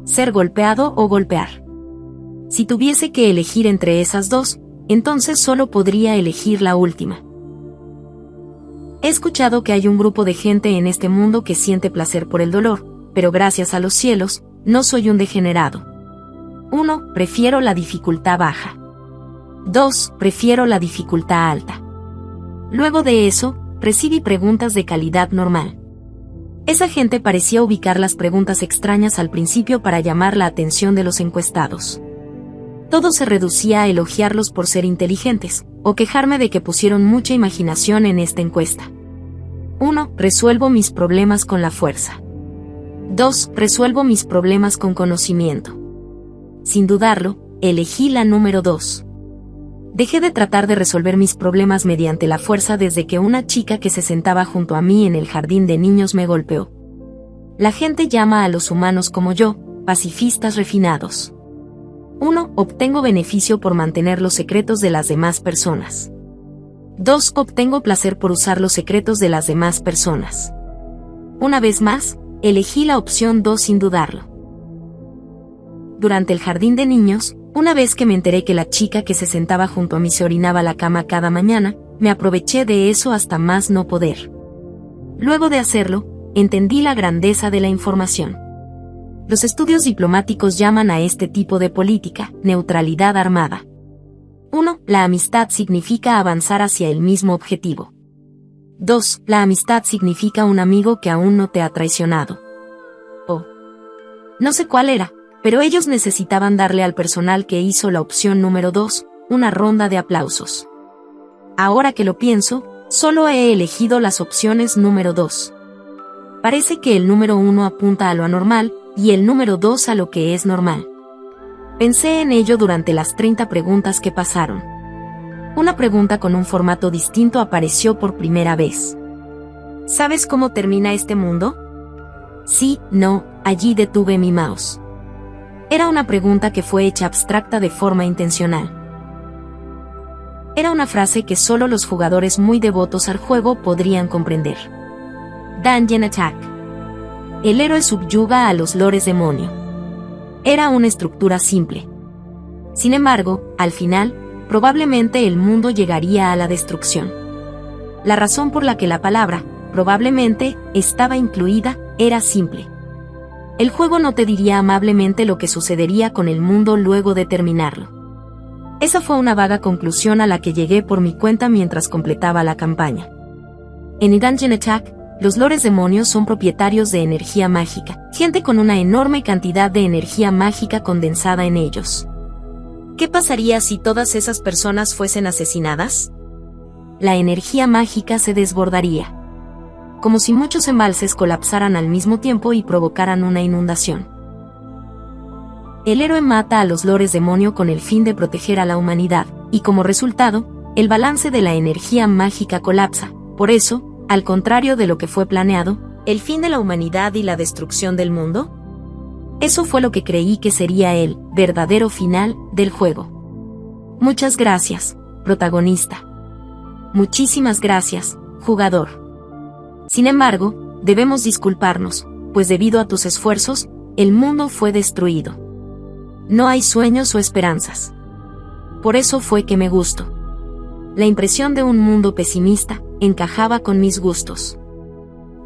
Ser golpeado o golpear. Si tuviese que elegir entre esas dos, entonces solo podría elegir la última. He escuchado que hay un grupo de gente en este mundo que siente placer por el dolor, pero gracias a los cielos, no soy un degenerado. 1. Prefiero la dificultad baja. 2. Prefiero la dificultad alta. Luego de eso, recibí preguntas de calidad normal. Esa gente parecía ubicar las preguntas extrañas al principio para llamar la atención de los encuestados. Todo se reducía a elogiarlos por ser inteligentes, o quejarme de que pusieron mucha imaginación en esta encuesta. 1. Resuelvo mis problemas con la fuerza. 2. Resuelvo mis problemas con conocimiento. Sin dudarlo, elegí la número 2. Dejé de tratar de resolver mis problemas mediante la fuerza desde que una chica que se sentaba junto a mí en el jardín de niños me golpeó. La gente llama a los humanos como yo, pacifistas refinados. 1. Obtengo beneficio por mantener los secretos de las demás personas. 2. Obtengo placer por usar los secretos de las demás personas. Una vez más, elegí la opción 2 sin dudarlo. Durante el jardín de niños, una vez que me enteré que la chica que se sentaba junto a mí se orinaba la cama cada mañana, me aproveché de eso hasta más no poder. Luego de hacerlo, entendí la grandeza de la información. Los estudios diplomáticos llaman a este tipo de política neutralidad armada. 1. La amistad significa avanzar hacia el mismo objetivo. 2. La amistad significa un amigo que aún no te ha traicionado. No sé cuál era, pero ellos necesitaban darle al personal que hizo la opción número 2, una ronda de aplausos. Ahora que lo pienso, solo he elegido las opciones número 2. Parece que el número 1 apunta a lo anormal, y el número 2 a lo que es normal. Pensé en ello durante las 30 preguntas que pasaron. Una pregunta con un formato distinto apareció por primera vez. ¿Sabes cómo termina este mundo? Sí, no, allí detuve mi mouse. Era una pregunta que fue hecha abstracta de forma intencional. Era una frase que solo los jugadores muy devotos al juego podrían comprender. Dungeon Attack. El héroe subyuga a los lores demonio. Era una estructura simple. Sin embargo, al final, probablemente el mundo llegaría a la destrucción. La razón por la que la palabra, probablemente, estaba incluida, era simple. El juego no te diría amablemente lo que sucedería con el mundo luego de terminarlo. Esa fue una vaga conclusión a la que llegué por mi cuenta mientras completaba la campaña. En Dungeon Attack, los lores demonios son propietarios de energía mágica, gente con una enorme cantidad de energía mágica condensada en ellos. ¿Qué pasaría si todas esas personas fuesen asesinadas? La energía mágica se desbordaría. Como si muchos embalses colapsaran al mismo tiempo y provocaran una inundación. El héroe mata a los lores demonio con el fin de proteger a la humanidad, y como resultado, el balance de la energía mágica colapsa. Por eso, al contrario de lo que fue planeado, ¿el fin de la humanidad y la destrucción del mundo? Eso fue lo que creí que sería el verdadero final del juego. Muchas gracias, protagonista. Muchísimas gracias, jugador. Sin embargo, debemos disculparnos, pues debido a tus esfuerzos, el mundo fue destruido. No hay sueños o esperanzas. Por eso fue que me gustó. La impresión de un mundo pesimista encajaba con mis gustos.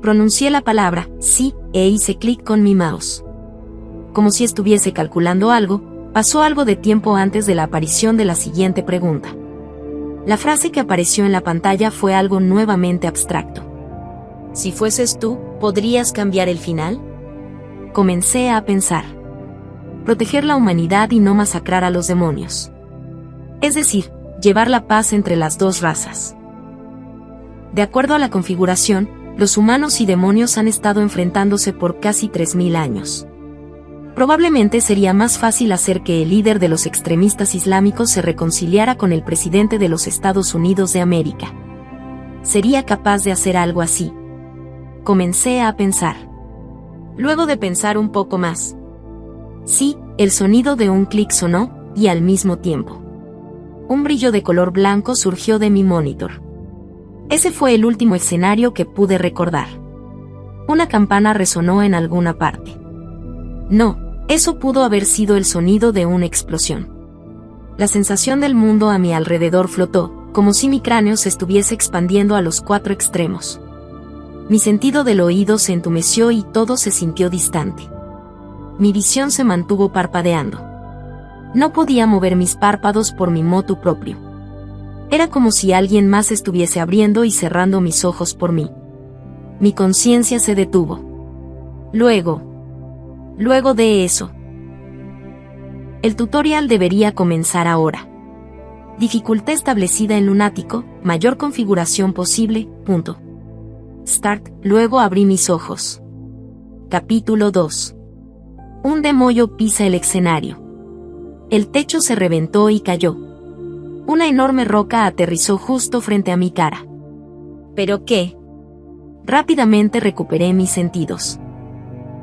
Pronuncié la palabra sí e hice clic con mi mouse. Como si estuviese calculando algo, pasó algo de tiempo antes de la aparición de la siguiente pregunta. La frase que apareció en la pantalla fue algo nuevamente abstracto. Si fueses tú, ¿podrías cambiar el final? Comencé a pensar. Proteger la humanidad y no masacrar a los demonios. Es decir, llevar la paz entre las dos razas. De acuerdo a la configuración, los humanos y demonios han estado enfrentándose por casi 3000 años. Probablemente sería más fácil hacer que el líder de los extremistas islámicos se reconciliara con el presidente de los Estados Unidos de América. ¿Sería capaz de hacer algo así? Comencé a pensar. Luego de pensar un poco más. Sí, el sonido de un clic sonó, y al mismo tiempo, un brillo de color blanco surgió de mi monitor. Ese fue el último escenario que pude recordar. Una campana resonó en alguna parte. No, eso pudo haber sido el sonido de una explosión. La sensación del mundo a mi alrededor flotó, como si mi cráneo se estuviese expandiendo a los 4 extremos. Mi sentido del oído se entumeció y todo se sintió distante. Mi visión se mantuvo parpadeando. No podía mover mis párpados por mi motu propio. Era como si alguien más estuviese abriendo y cerrando mis ojos por mí. Mi conciencia se detuvo. Luego de eso. El tutorial debería comenzar ahora. Dificultad establecida en lunático, mayor configuración posible, punto. Start, luego abrí mis ojos. Capítulo 2. Un demonio pisa el escenario. El techo se reventó y cayó. Una enorme roca aterrizó justo frente a mi cara. ¿Pero qué? Rápidamente recuperé mis sentidos.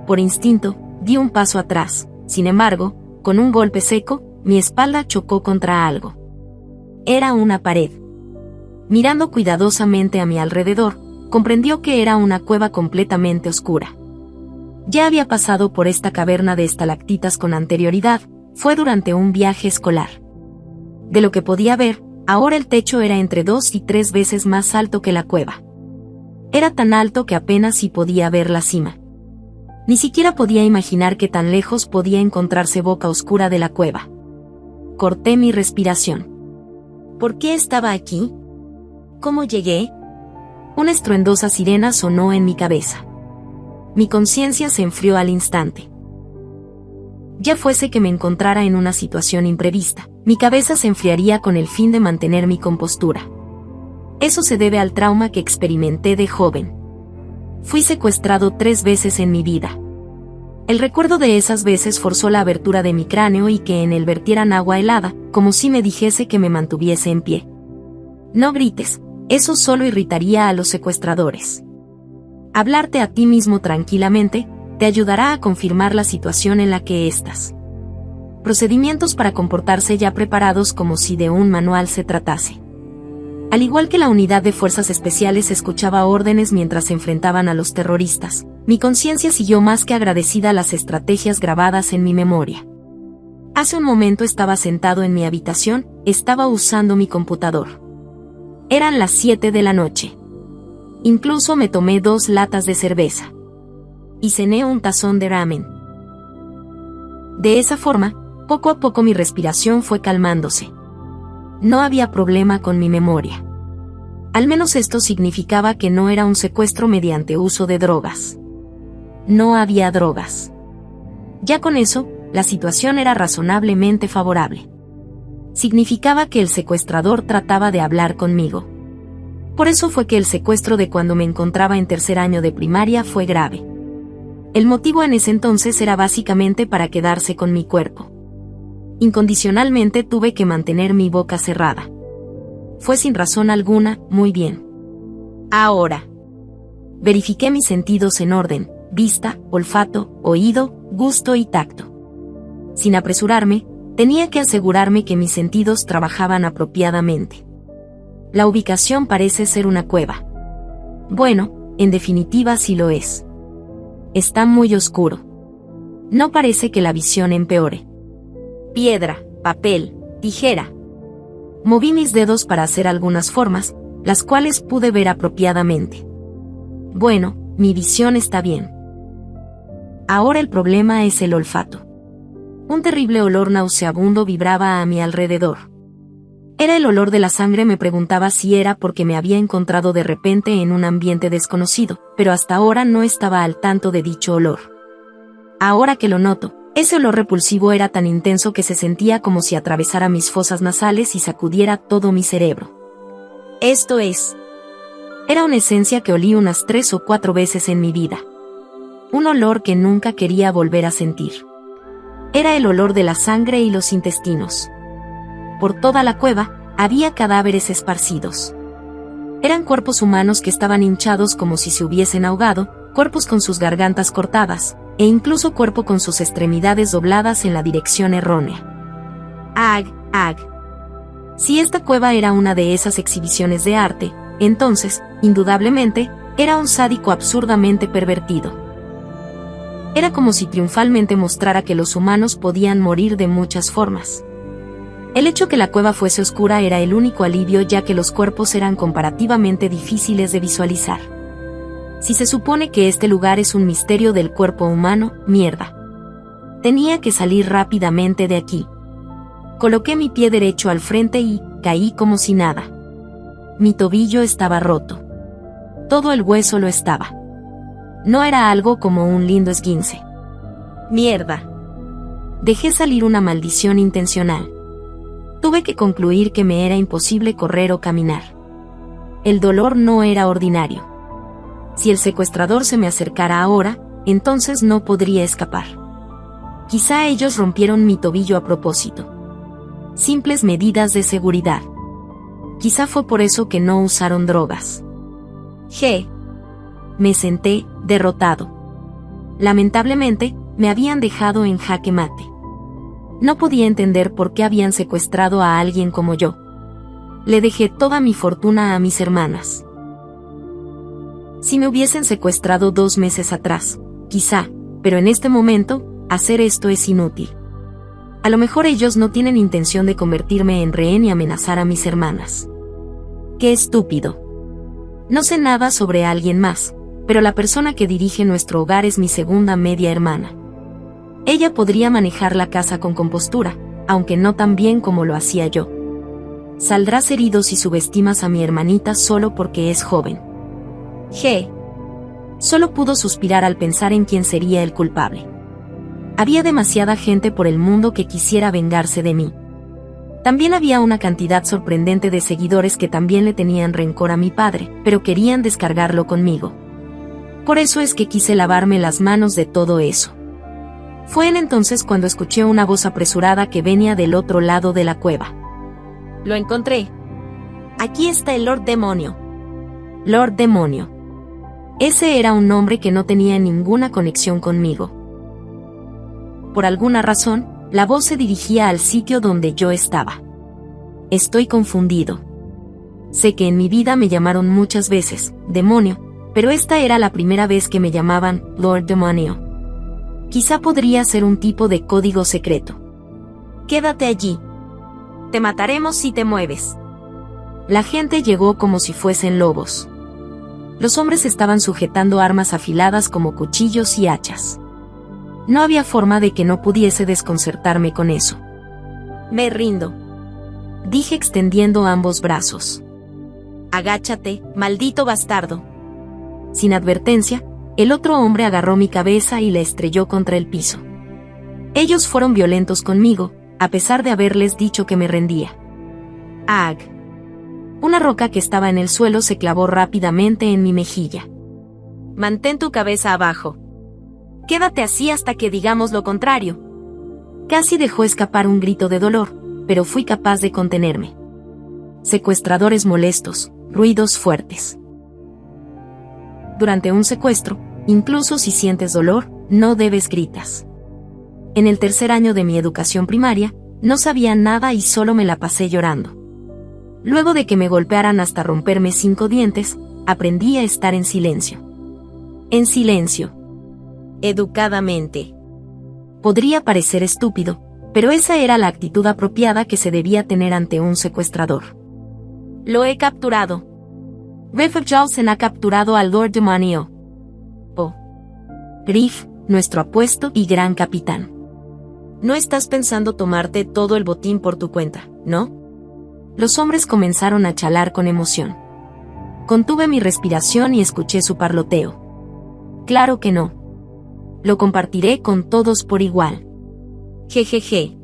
Por instinto, di un paso atrás. Sin embargo, con un golpe seco, mi espalda chocó contra algo. Era una pared. Mirando cuidadosamente a mi alrededor, comprendió que era una cueva completamente oscura. Ya había pasado por esta caverna de estalactitas con anterioridad, fue durante un viaje escolar. De lo que podía ver, ahora el techo era entre 2 y 3 veces más alto que la cueva. Era tan alto que apenas si podía ver la cima. Ni siquiera podía imaginar que tan lejos podía encontrarse boca oscura de la cueva. Corté mi respiración. ¿Por qué estaba aquí? ¿Cómo llegué? Una estruendosa sirena sonó en mi cabeza. Mi conciencia se enfrió al instante. Ya fuese que me encontrara en una situación imprevista, mi cabeza se enfriaría con el fin de mantener mi compostura. Eso se debe al trauma que experimenté de joven. Fui secuestrado 3 veces en mi vida. El recuerdo de esas veces forzó la abertura de mi cráneo y que en él vertieran agua helada, como si me dijese que me mantuviese en pie. No grites, eso solo irritaría a los secuestradores. Hablarte a ti mismo tranquilamente te ayudará a confirmar la situación en la que estás. Procedimientos para comportarse ya preparados como si de un manual se tratase. Al igual que la unidad de fuerzas especiales escuchaba órdenes mientras se enfrentaban a los terroristas, mi conciencia siguió más que agradecida las estrategias grabadas en mi memoria. Hace un momento estaba sentado en mi habitación, estaba usando mi computador. Eran las 7 de la noche. Incluso me tomé 2 latas de cerveza. Y cené un tazón de ramen. De esa forma, poco a poco mi respiración fue calmándose. No había problema con mi memoria. Al menos esto significaba que no era un secuestro mediante uso de drogas. No había drogas. Ya con eso, la situación era razonablemente favorable. Significaba que el secuestrador trataba de hablar conmigo. Por eso fue que el secuestro de cuando me encontraba en 3er año de primaria fue grave. El motivo en ese entonces era básicamente para quedarse con mi cuerpo. Incondicionalmente tuve que mantener mi boca cerrada. Fue sin razón alguna, muy bien. Ahora. Verifiqué mis sentidos en orden, vista, olfato, oído, gusto y tacto. Sin apresurarme, tenía que asegurarme que mis sentidos trabajaban apropiadamente. La ubicación parece ser una cueva. Bueno, en definitiva sí lo es. Está muy oscuro. No parece que la visión empeore. Piedra, papel, tijera. Moví mis dedos para hacer algunas formas, las cuales pude ver apropiadamente. Bueno, mi visión está bien. Ahora el problema es el olfato. Un terrible olor nauseabundo vibraba a mi alrededor. Era el olor de la sangre. Me preguntaba si era porque me había encontrado de repente en un ambiente desconocido, pero hasta ahora no estaba al tanto de dicho olor. Ahora que lo noto, Ese olor repulsivo era tan intenso que se sentía como si atravesara mis fosas nasales y sacudiera todo mi cerebro. Esto es. Era una esencia que olí unas 3 o 4 veces en mi vida. Un olor que nunca quería volver a sentir. Era el olor de la sangre y los intestinos. Por toda la cueva, había cadáveres esparcidos. Eran cuerpos humanos que estaban hinchados como si se hubiesen ahogado, cuerpos con sus gargantas cortadas, e incluso cuerpo con sus extremidades dobladas en la dirección errónea. ¡Ag! ¡Ag! Si esta cueva era una de esas exhibiciones de arte, entonces, indudablemente, era un sádico absurdamente pervertido. Era como si triunfalmente mostrara que los humanos podían morir de muchas formas. El hecho que la cueva fuese oscura era el único alivio, ya que los cuerpos eran comparativamente difíciles de visualizar. Si se supone que este lugar es un misterio del cuerpo humano, mierda. Tenía que salir rápidamente de aquí. Coloqué mi pie derecho al frente y caí como si nada. Mi tobillo estaba roto. Todo el hueso lo estaba. No era algo como un lindo esguince. Mierda. Dejé salir una maldición intencional. Tuve que concluir que me era imposible correr o caminar. El dolor no era ordinario. Si el secuestrador se me acercara ahora, entonces no podría escapar. Quizá ellos rompieron mi tobillo a propósito. Simples medidas de seguridad. Quizá fue por eso que no usaron drogas. Me senté, derrotado. Lamentablemente, me habían dejado en jaque mate. No podía entender por qué habían secuestrado a alguien como yo. Le dejé toda mi fortuna a mis hermanas. Si me hubiesen secuestrado 2 meses atrás, quizá, pero en este momento, hacer esto es inútil. A lo mejor ellos no tienen intención de convertirme en rehén y amenazar a mis hermanas. ¡Qué estúpido! No sé nada sobre alguien más, pero la persona que dirige nuestro hogar es mi segunda media hermana. Ella podría manejar la casa con compostura, aunque no tan bien como lo hacía yo. Saldrás herido si subestimas a mi hermanita solo porque es joven. Solo pudo suspirar al pensar en quién sería el culpable. Había demasiada gente por el mundo que quisiera vengarse de mí. También había una cantidad sorprendente de seguidores que también le tenían rencor a mi padre, pero querían descargarlo conmigo. Por eso es que quise lavarme las manos de todo eso. Fue entonces cuando escuché una voz apresurada que venía del otro lado de la cueva. Lo encontré. Aquí está el Lord Demonio. Lord Demonio. Ese era un nombre que no tenía ninguna conexión conmigo. Por alguna razón, la voz se dirigía al sitio donde yo estaba. Estoy confundido. Sé que en mi vida me llamaron muchas veces demonio, pero esta era la primera vez que me llamaban Lord Demonio. Quizá podría ser un tipo de código secreto. Quédate allí. Te mataremos si te mueves. La gente llegó como si fuesen lobos. Los hombres estaban sujetando armas afiladas como cuchillos y hachas. No había forma de que no pudiese desconcertarme con eso. Me rindo, dije extendiendo ambos brazos. Agáchate, maldito bastardo. Sin advertencia, el otro hombre agarró mi cabeza y la estrelló contra el piso. Ellos fueron violentos conmigo, a pesar de haberles dicho que me rendía. ¡Ag! Una roca que estaba en el suelo se clavó rápidamente en mi mejilla. Mantén tu cabeza abajo. Quédate así hasta que digamos lo contrario. Casi dejó escapar un grito de dolor, pero fui capaz de contenerme. Secuestradores molestos, ruidos fuertes. Durante un secuestro, incluso si sientes dolor, no debes gritas. En el 3er año de mi educación primaria, no sabía nada y solo me la pasé llorando. Luego de que me golpearan hasta romperme 5 dientes, aprendí a estar en silencio. En silencio. Educadamente. Podría parecer estúpido, pero esa era la actitud apropiada que se debía tener ante un secuestrador. Lo he capturado. Griff Jolson ha capturado al Lord Demonio. Oh. Griff, nuestro apuesto y gran capitán. No estás pensando tomarte todo el botín por tu cuenta, ¿no? Los hombres comenzaron a chalar con emoción. Contuve mi respiración y escuché su parloteo. Claro que no. Lo compartiré con todos por igual. Jejeje.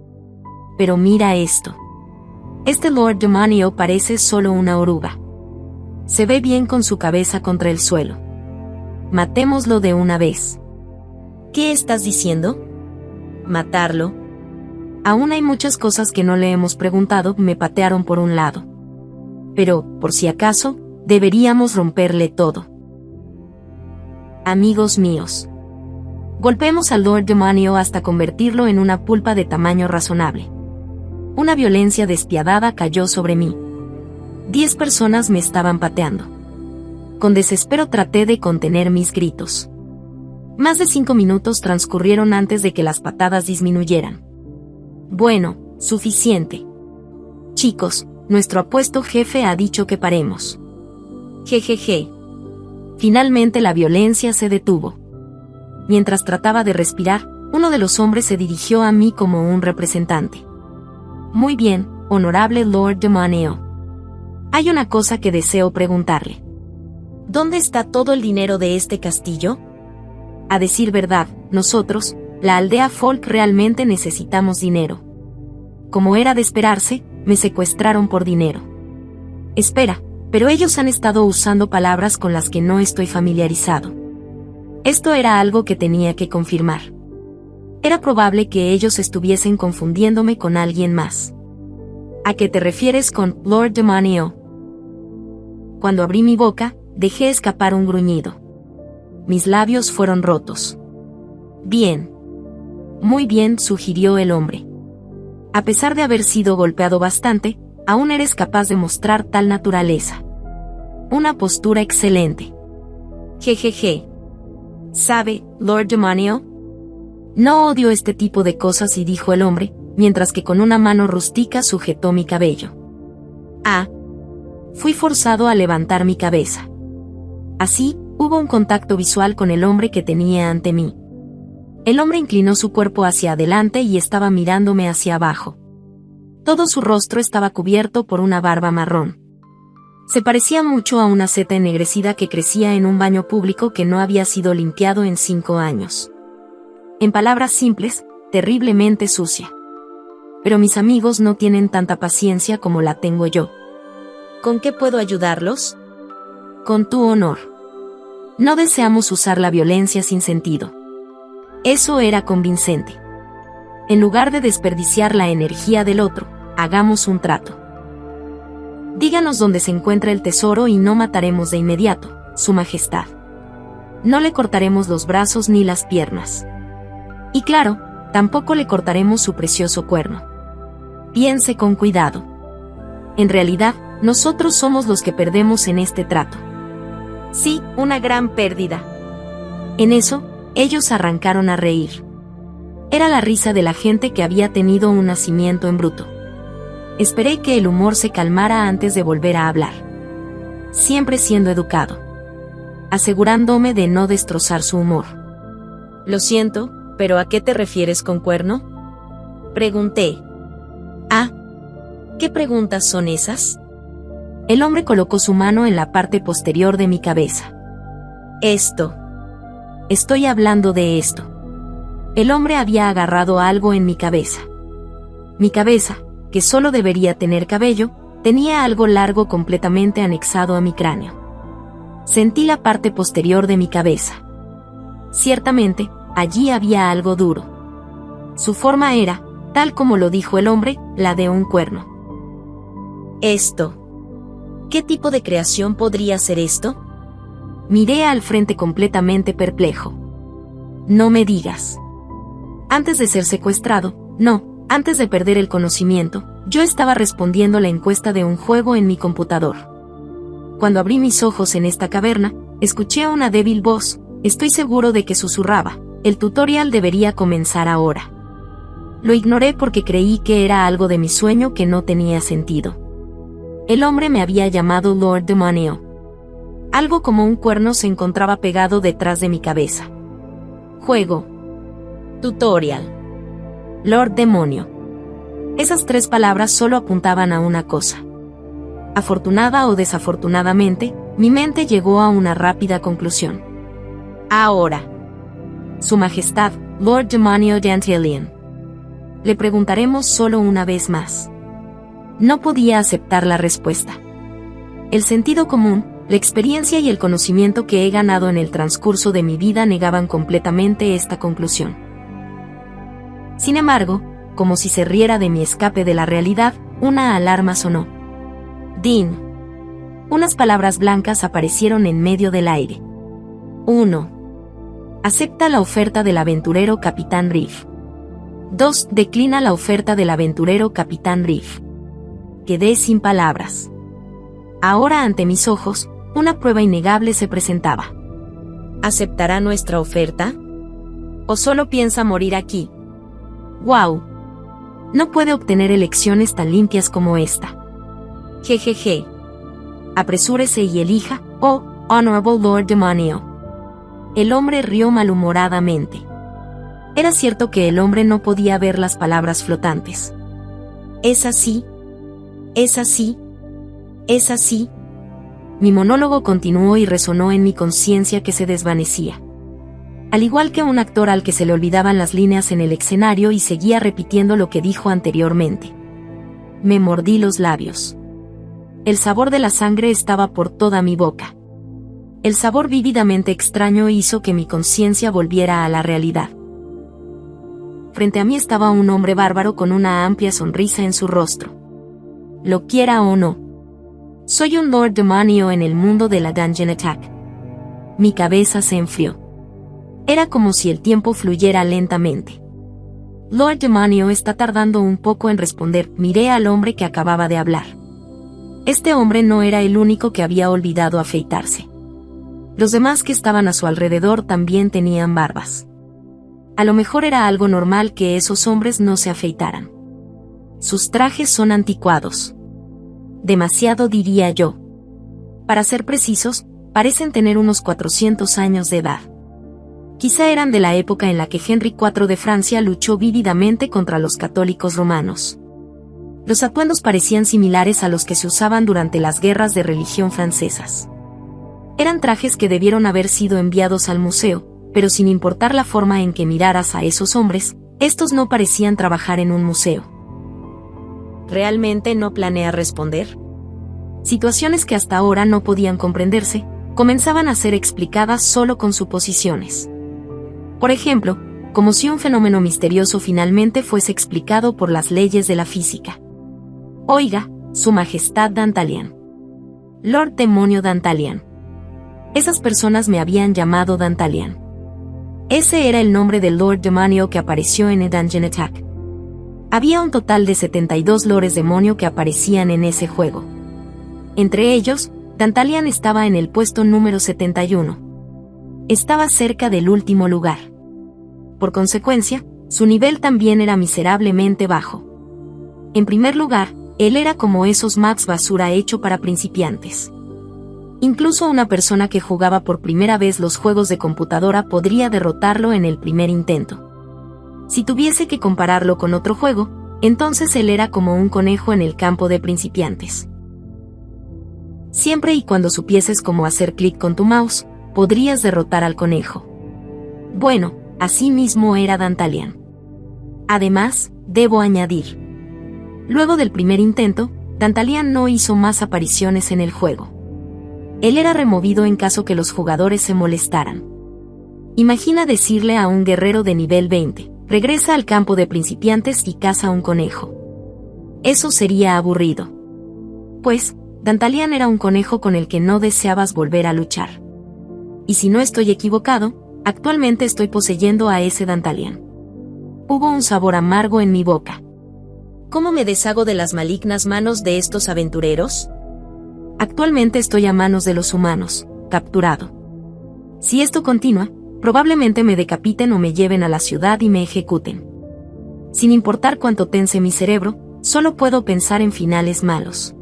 Pero mira esto. Este Lord Demonio parece solo una oruga. Se ve bien con su cabeza contra el suelo. Matémoslo de una vez. ¿Qué estás diciendo? ¿Matarlo? Aún hay muchas cosas que no le hemos preguntado, me patearon por un lado. Pero, por si acaso, deberíamos romperle todo. Amigos míos. Golpeemos al Lord Demonio hasta convertirlo en una pulpa de tamaño razonable. Una violencia despiadada cayó sobre mí. 10 personas me estaban pateando. Con desespero traté de contener mis gritos. Más de 5 minutos transcurrieron antes de que las patadas disminuyeran. Bueno, suficiente. Chicos, nuestro apuesto jefe ha dicho que paremos. Jejeje. Finalmente la violencia se detuvo. Mientras trataba de respirar, uno de los hombres se dirigió a mí como un representante. Muy bien, honorable Lord Demonio. Hay una cosa que deseo preguntarle. ¿Dónde está todo el dinero de este castillo? A decir verdad, nosotros, la aldea Folk, realmente necesitamos dinero. Como era de esperarse, me secuestraron por dinero. Espera, pero ellos han estado usando palabras con las que no estoy familiarizado. Esto era algo que tenía que confirmar. Era probable que ellos estuviesen confundiéndome con alguien más. ¿A qué te refieres con Lord Demonio? Cuando abrí mi boca, dejé escapar un gruñido. Mis labios fueron rotos. Bien. Muy bien, sugirió el hombre. A pesar de haber sido golpeado bastante, aún eres capaz de mostrar tal naturaleza. Una postura excelente. Jejeje. ¿Sabe, Lord Demonio? No odio este tipo de cosas, y dijo el hombre, mientras que con una mano rústica sujetó mi cabello. Ah. Fui forzado a levantar mi cabeza. Así, hubo un contacto visual con el hombre que tenía ante mí. El hombre inclinó su cuerpo hacia adelante y estaba mirándome hacia abajo. Todo su rostro estaba cubierto por una barba marrón. Se parecía mucho a una seta ennegrecida que crecía en un baño público que no había sido limpiado en 5 años. En palabras simples, terriblemente sucia. Pero mis amigos no tienen tanta paciencia como la tengo yo. ¿Con qué puedo ayudarlos? Con tu honor. No deseamos usar la violencia sin sentido. Eso era convincente. En lugar de desperdiciar la energía del otro, hagamos un trato. Díganos dónde se encuentra el tesoro y no mataremos de inmediato, Su Majestad. No le cortaremos los brazos ni las piernas. Y claro, tampoco le cortaremos su precioso cuerno. Piense con cuidado. En realidad, nosotros somos los que perdemos en este trato. Sí, una gran pérdida. En eso, ellos arrancaron a reír. Era la risa de la gente que había tenido un nacimiento en bruto. Esperé que el humor se calmara antes de volver a hablar. Siempre siendo educado. Asegurándome de no destrozar su humor. Lo siento, pero ¿a qué te refieres con cuerno? Pregunté. Ah. ¿Qué preguntas son esas? El hombre colocó su mano en la parte posterior de mi cabeza. Esto. Estoy hablando de esto. El hombre había agarrado algo en mi cabeza. Mi cabeza, que solo debería tener cabello, tenía algo largo completamente anexado a mi cráneo. Sentí la parte posterior de mi cabeza. Ciertamente, allí había algo duro. Su forma era, tal como lo dijo el hombre, la de un cuerno. Esto. ¿Qué tipo de creación podría ser esto? Miré al frente completamente perplejo. No me digas. Antes de ser secuestrado, no, antes de perder el conocimiento, yo estaba respondiendo la encuesta de un juego en mi computador. Cuando abrí mis ojos en esta caverna, escuché a una débil voz, estoy seguro de que susurraba, el tutorial debería comenzar ahora. Lo ignoré porque creí que era algo de mi sueño que no tenía sentido. El hombre me había llamado Lord Demonio. Algo como un cuerno se encontraba pegado detrás de mi cabeza. Juego. Tutorial. Lord Demonio. Esas 3 palabras solo apuntaban a una cosa. Afortunada o desafortunadamente, mi mente llegó a una rápida conclusión. Ahora. Su Majestad, Lord Demonio Dantalion. Le preguntaremos solo una vez más. No podía aceptar la respuesta. El sentido común, la experiencia y el conocimiento que he ganado en el transcurso de mi vida negaban completamente esta conclusión. Sin embargo, como si se riera de mi escape de la realidad, una alarma sonó. Dean. Unas palabras blancas aparecieron en medio del aire. 1. Acepta la oferta del aventurero Capitán Reef. 2. Declina la oferta del aventurero Capitán Reef. Quedé sin palabras. Ahora ante mis ojos, una prueba innegable se presentaba. ¿Aceptará nuestra oferta? ¿O solo piensa morir aquí? ¡Wow! No puede obtener elecciones tan limpias como esta. Jejeje. Apresúrese y elija, oh, Honorable Lord Demonio. El hombre rió malhumoradamente. Era cierto que el hombre no podía ver las palabras flotantes. ¿Es así? ¿Es así? ¿Es así? Mi monólogo continuó y resonó en mi conciencia que se desvanecía. Al igual que un actor al que se le olvidaban las líneas en el escenario y seguía repitiendo lo que dijo anteriormente. Me mordí los labios. El sabor de la sangre estaba por toda mi boca. El sabor vívidamente extraño hizo que mi conciencia volviera a la realidad. Frente a mí estaba un hombre bárbaro con una amplia sonrisa en su rostro. Lo quiera o no. Soy un Lord Demonio en el mundo de la Dungeon Attack. Mi cabeza se enfrió. Era como si el tiempo fluyera lentamente. Lord Demonio está tardando un poco en responder. Miré al hombre que acababa de hablar. Este hombre no era el único que había olvidado afeitarse. Los demás que estaban a su alrededor también tenían barbas. A lo mejor era algo normal que esos hombres no se afeitaran. Sus trajes son anticuados. Demasiado, diría yo. Para ser precisos, parecen tener unos 400 años de edad. Quizá eran de la época en la que Henry IV de Francia luchó vívidamente contra los católicos romanos. Los atuendos parecían similares a los que se usaban durante las guerras de religión francesas. Eran trajes que debieron haber sido enviados al museo, pero sin importar la forma en que miraras a esos hombres, estos no parecían trabajar en un museo. ¿Realmente no planea responder? Situaciones que hasta ahora no podían comprenderse, comenzaban a ser explicadas solo con suposiciones. Por ejemplo, como si un fenómeno misterioso finalmente fuese explicado por las leyes de la física. Oiga, Su Majestad Dantalian. Lord Demonio Dantalian. Esas personas me habían llamado Dantalian. Ese era el nombre del Lord Demonio que apareció en The Dungeon Attack. Había un total de 72 Lords Demonio que aparecían en ese juego. Entre ellos, Dantalian estaba en el puesto número 71. Estaba cerca del último lugar. Por consecuencia, su nivel también era miserablemente bajo. En primer lugar, él era como esos mags basura hecho para principiantes. Incluso una persona que jugaba por primera vez los juegos de computadora podría derrotarlo en el primer intento. Si tuviese que compararlo con otro juego, entonces él era como un conejo en el campo de principiantes. Siempre y cuando supieses cómo hacer clic con tu mouse, podrías derrotar al conejo. Bueno, así mismo era Dantalian. Además, debo añadir. Luego del primer intento, Dantalian no hizo más apariciones en el juego. Él era removido en caso que los jugadores se molestaran. Imagina decirle a un guerrero de nivel 20, regresa al campo de principiantes y caza un conejo. Eso sería aburrido. Pues, Dantalian era un conejo con el que no deseabas volver a luchar. Y si no estoy equivocado, actualmente estoy poseyendo a ese Dantalian. Hubo un sabor amargo en mi boca. ¿Cómo me deshago de las malignas manos de estos aventureros? Actualmente estoy a manos de los humanos, capturado. Si esto continúa, probablemente me decapiten o me lleven a la ciudad y me ejecuten. Sin importar cuánto tense mi cerebro, solo puedo pensar en finales malos.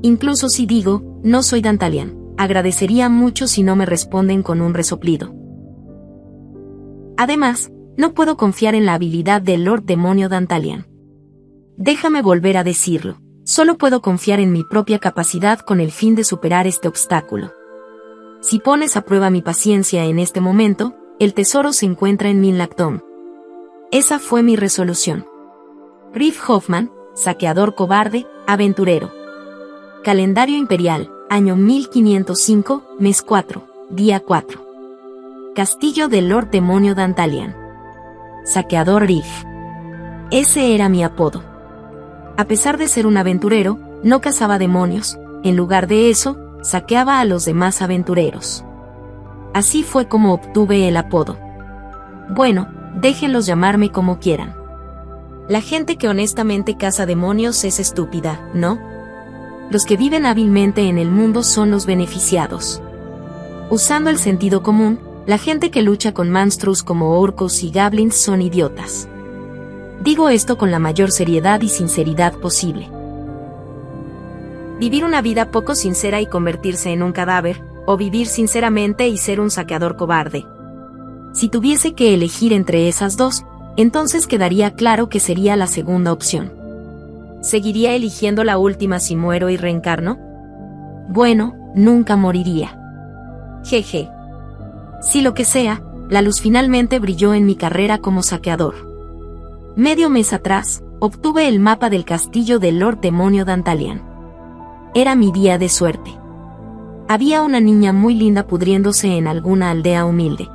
Incluso si digo, no soy Dantalian, agradecería mucho si no me responden con un resoplido. Además, no puedo confiar en la habilidad del Lord Demonio Dantalian. Déjame volver a decirlo. Solo puedo confiar en mi propia capacidad con el fin de superar este obstáculo. Si pones a prueba mi paciencia en este momento, el tesoro se encuentra en Minlactom. Esa fue mi resolución. Riff Hoffman, saqueador cobarde, aventurero. Calendario imperial, año 1505, mes 4, día 4. Castillo del Lord Demonio Dantalian. Saqueador Riff. Ese era mi apodo. A pesar de ser un aventurero, no cazaba demonios, en lugar de eso, saqueaba a los demás aventureros. Así fue como obtuve el apodo. Bueno, déjenlos llamarme como quieran. La gente que honestamente caza demonios es estúpida, ¿no? Los que viven hábilmente en el mundo son los beneficiados. Usando el sentido común, la gente que lucha con monstruos como orcos y goblins son idiotas. Digo esto con la mayor seriedad y sinceridad posible. Vivir una vida poco sincera y convertirse en un cadáver, o vivir sinceramente y ser un saqueador cobarde. Si tuviese que elegir entre esas dos, entonces quedaría claro que sería la segunda opción. ¿Seguiría eligiendo la última si muero y reencarno? Bueno, nunca moriría. Jeje. Si lo que sea, la luz finalmente brilló en mi carrera como saqueador. Medio mes atrás, obtuve el mapa del castillo del Lord Demonio Dantalian. Era mi día de suerte. Había una niña muy linda pudriéndose en alguna aldea humilde.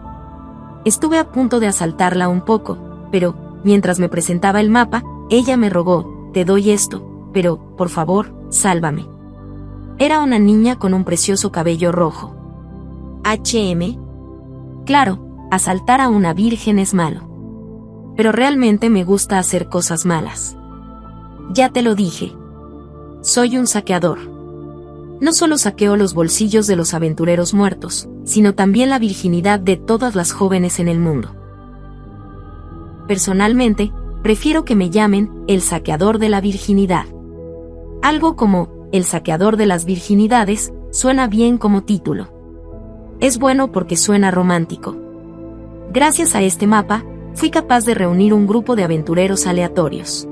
Estuve a punto de asaltarla un poco, pero, mientras me presentaba el mapa, ella me rogó: te doy esto, pero, por favor, sálvame. Era una niña con un precioso cabello rojo. Claro, asaltar a una virgen es malo. Pero realmente me gusta hacer cosas malas. Ya te lo dije. Soy un saqueador. No solo saqueo los bolsillos de los aventureros muertos, sino también la virginidad de todas las jóvenes en el mundo. Personalmente, prefiero que me llamen el saqueador de la virginidad. Algo como el saqueador de las virginidades suena bien como título. Es bueno porque suena romántico. Gracias a este mapa, fui capaz de reunir un grupo de aventureros aleatorios.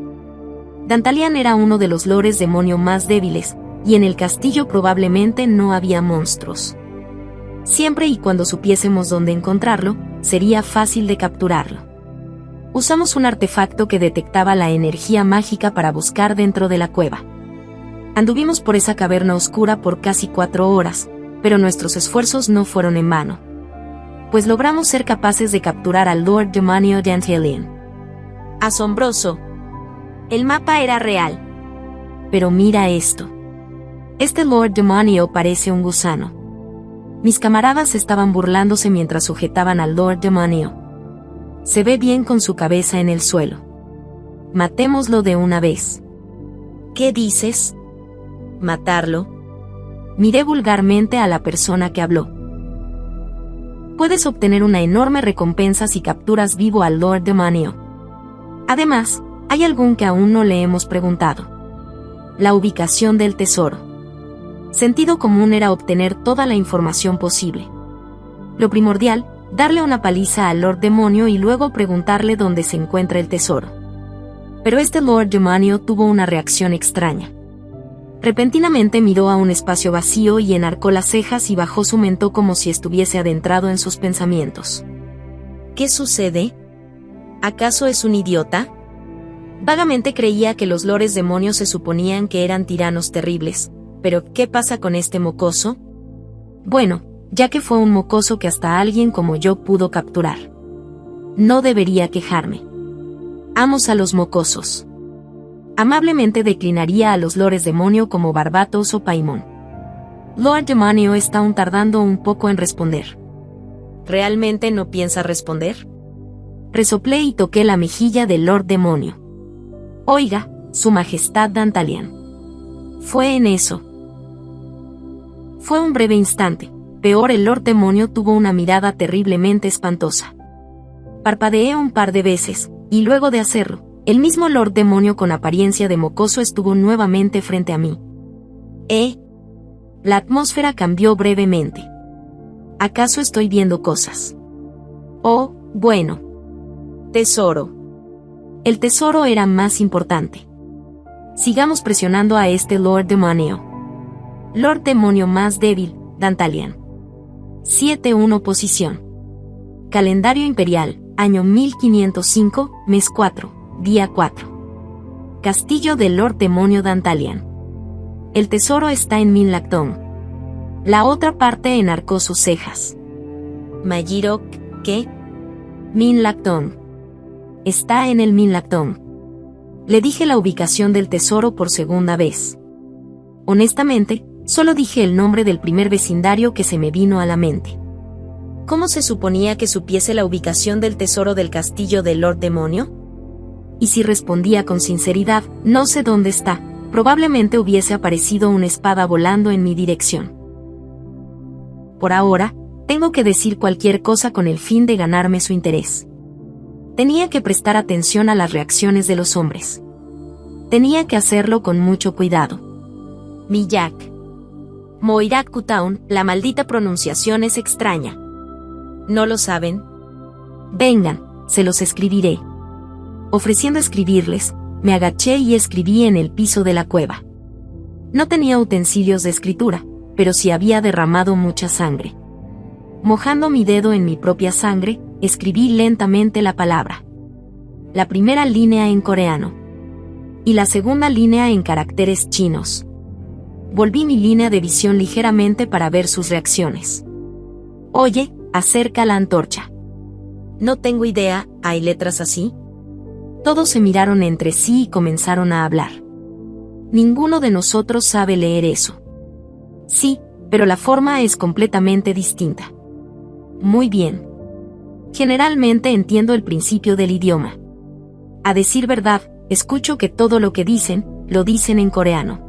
Dantalian era uno de los lores demonio más débiles, y en el castillo probablemente no había monstruos. Siempre y cuando supiésemos dónde encontrarlo, sería fácil de capturarlo. Usamos un artefacto que detectaba la energía mágica para buscar dentro de la cueva. Anduvimos por esa caverna oscura por casi 4 horas, pero nuestros esfuerzos no fueron en vano, pues logramos ser capaces de capturar al Lord Demonio Dantalian. Asombroso. El mapa era real. Pero mira esto. Este Lord Demonio parece un gusano. Mis camaradas estaban burlándose mientras sujetaban al Lord Demonio. Se ve bien con su cabeza en el suelo. Matémoslo de una vez. ¿Qué dices? ¿Matarlo? Miré vulgarmente a la persona que habló. Puedes obtener una enorme recompensa si capturas vivo al Lord Demonio. Además, hay algo que aún no le hemos preguntado. La ubicación del tesoro. Sentido común era obtener toda la información posible. Lo primordial, darle una paliza al Lord Demonio y luego preguntarle dónde se encuentra el tesoro. Pero este Lord Demonio tuvo una reacción extraña. Repentinamente miró a un espacio vacío y enarcó las cejas y bajó su mentón como si estuviese adentrado en sus pensamientos. ¿Qué sucede? ¿Acaso es un idiota? Vagamente creía que los lores demonios se suponían que eran tiranos terribles, pero ¿qué pasa con este mocoso? Bueno, ya que fue un mocoso que hasta alguien como yo pudo capturar. No debería quejarme. Amos a los mocosos. Amablemente declinaría a los lores demonio como Barbatos o Paimon. Lord Demonio está aún tardando un poco en responder. ¿Realmente no piensa responder? Resoplé y toqué la mejilla del Lord Demonio. Oiga, Su Majestad Dantalian. Fue en eso. Fue un breve instante. Peor, el Lord Demonio tuvo una mirada terriblemente espantosa. Parpadeé un par de veces, y luego de hacerlo, el mismo Lord Demonio con apariencia de mocoso estuvo nuevamente frente a mí. La atmósfera cambió brevemente. ¿Acaso estoy viendo cosas? Oh, bueno. Tesoro. El tesoro era más importante. Sigamos presionando a este Lord Demonio. Lord Demonio más débil, Dantalian. 7-1 posición. Calendario imperial, año 1505, mes 4, día 4. Castillo del Lord Demonio Dantalian. El tesoro está en Minlacton. La otra parte enarcó sus cejas. Majiro, ¿qué? Minlacton. Está en el Minlacton. Le dije la ubicación del tesoro por segunda vez. Honestamente, solo dije el nombre del primer vecindario que se me vino a la mente. ¿Cómo se suponía que supiese la ubicación del tesoro del castillo del Lord Demonio? Y si respondía con sinceridad, no sé dónde está, probablemente hubiese aparecido una espada volando en mi dirección. Por ahora, tengo que decir cualquier cosa con el fin de ganarme su interés. Tenía que prestar atención a las reacciones de los hombres. Tenía que hacerlo con mucho cuidado. Miyak. Moirak Kutaun, la maldita pronunciación es extraña. ¿No lo saben? Vengan, se los escribiré. Ofreciendo escribirles, me agaché y escribí en el piso de la cueva. No tenía utensilios de escritura, pero sí había derramado mucha sangre. Mojando mi dedo en mi propia sangre, escribí lentamente la palabra. La primera línea en coreano. Y la segunda línea en caracteres chinos. Volví mi línea de visión ligeramente para ver sus reacciones. Oye, acerca la antorcha. No tengo idea, ¿hay letras así? Todos se miraron entre sí y comenzaron a hablar. Ninguno de nosotros sabe leer eso. Sí, pero la forma es completamente distinta. Muy bien. Generalmente entiendo el principio del idioma. A decir verdad, escucho que todo lo que dicen, lo dicen en coreano.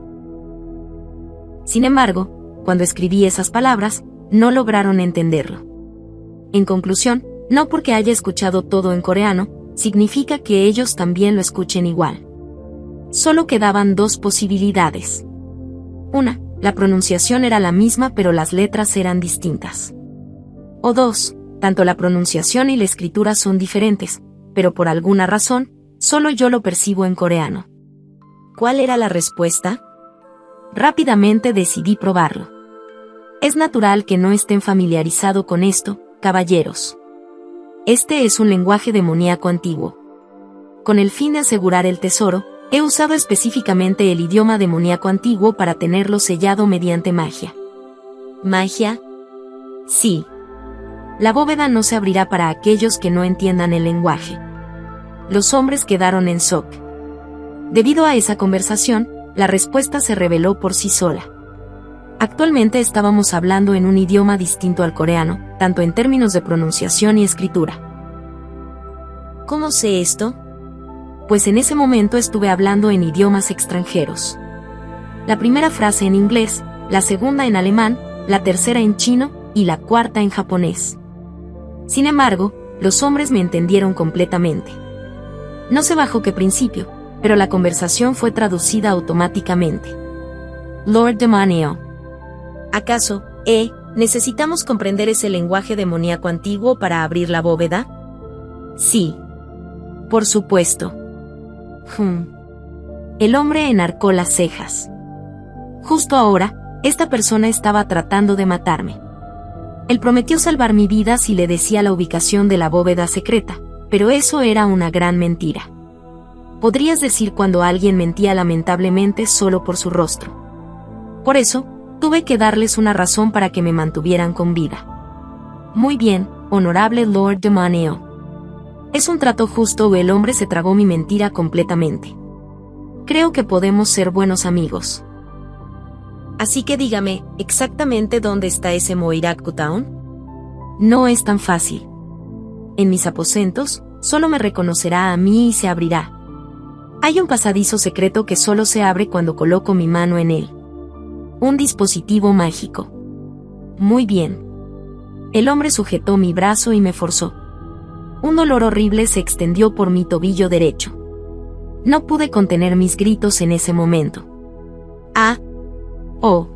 Sin embargo, cuando escribí esas palabras, no lograron entenderlo. En conclusión, no porque haya escuchado todo en coreano, significa que ellos también lo escuchen igual. Solo quedaban dos posibilidades. Una, la pronunciación era la misma pero las letras eran distintas. O dos, tanto la pronunciación y la escritura son diferentes, pero por alguna razón, solo yo lo percibo en coreano. ¿Cuál era la respuesta? Rápidamente decidí probarlo. Es natural que no estén familiarizados con esto, caballeros. Este es un lenguaje demoníaco antiguo. Con el fin de asegurar el tesoro, he usado específicamente el idioma demoníaco antiguo para tenerlo sellado mediante magia. ¿Magia? Sí. La bóveda no se abrirá para aquellos que no entiendan el lenguaje. Los hombres quedaron en shock. Debido a esa conversación, la respuesta se reveló por sí sola. Actualmente estábamos hablando en un idioma distinto al coreano, tanto en términos de pronunciación y escritura. ¿Cómo sé esto? Pues en ese momento estuve hablando en idiomas extranjeros. La primera frase en inglés, la segunda en alemán, la tercera en chino y la cuarta en japonés. Sin embargo, los hombres me entendieron completamente. No sé bajo qué principio, pero la conversación fue traducida automáticamente. Lord Demonio. ¿Acaso, necesitamos comprender ese lenguaje demoníaco antiguo para abrir la bóveda? Sí. Por supuesto. El hombre enarcó las cejas. Justo ahora, esta persona estaba tratando de matarme. Él prometió salvar mi vida si le decía la ubicación de la bóveda secreta, pero eso era una gran mentira. Podrías decir cuando alguien mentía lamentablemente solo por su rostro. Por eso, tuve que darles una razón para que me mantuvieran con vida. Muy bien, honorable Lord Demonio. Es un trato justo o el hombre se tragó mi mentira completamente. Creo que podemos ser buenos amigos. Así que dígame, ¿exactamente dónde está ese Moirak Kutaun? No es tan fácil. En mis aposentos, solo me reconocerá a mí y se abrirá. Hay un pasadizo secreto que solo se abre cuando coloco mi mano en él. Un dispositivo mágico. Muy bien. El hombre sujetó mi brazo y me forzó. Un dolor horrible se extendió por mi tobillo derecho. No pude contener mis gritos en ese momento. ¡Ah! ¡Oh!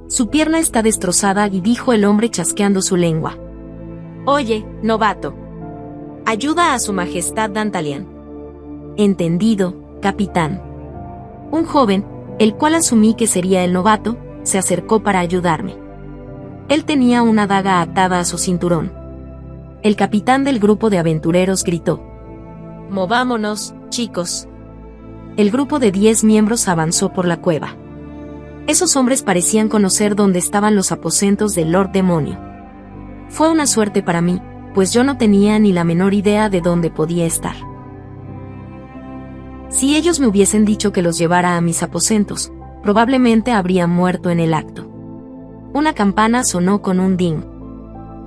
Su pierna está destrozada, y dijo el hombre chasqueando su lengua. Oye, novato. Ayuda a su majestad Dantalian. Entendido, capitán. Un joven, el cual asumí que sería el novato, se acercó para ayudarme. Él tenía una daga atada a su cinturón. El capitán del grupo de aventureros gritó: «Movámonos, chicos». El grupo de 10 miembros avanzó por la cueva. Esos hombres parecían conocer dónde estaban los aposentos del Lord Demonio. Fue una suerte para mí, pues yo no tenía ni la menor idea de dónde podía estar. Si ellos me hubiesen dicho que los llevara a mis aposentos, probablemente habría muerto en el acto. Una campana sonó con un ding.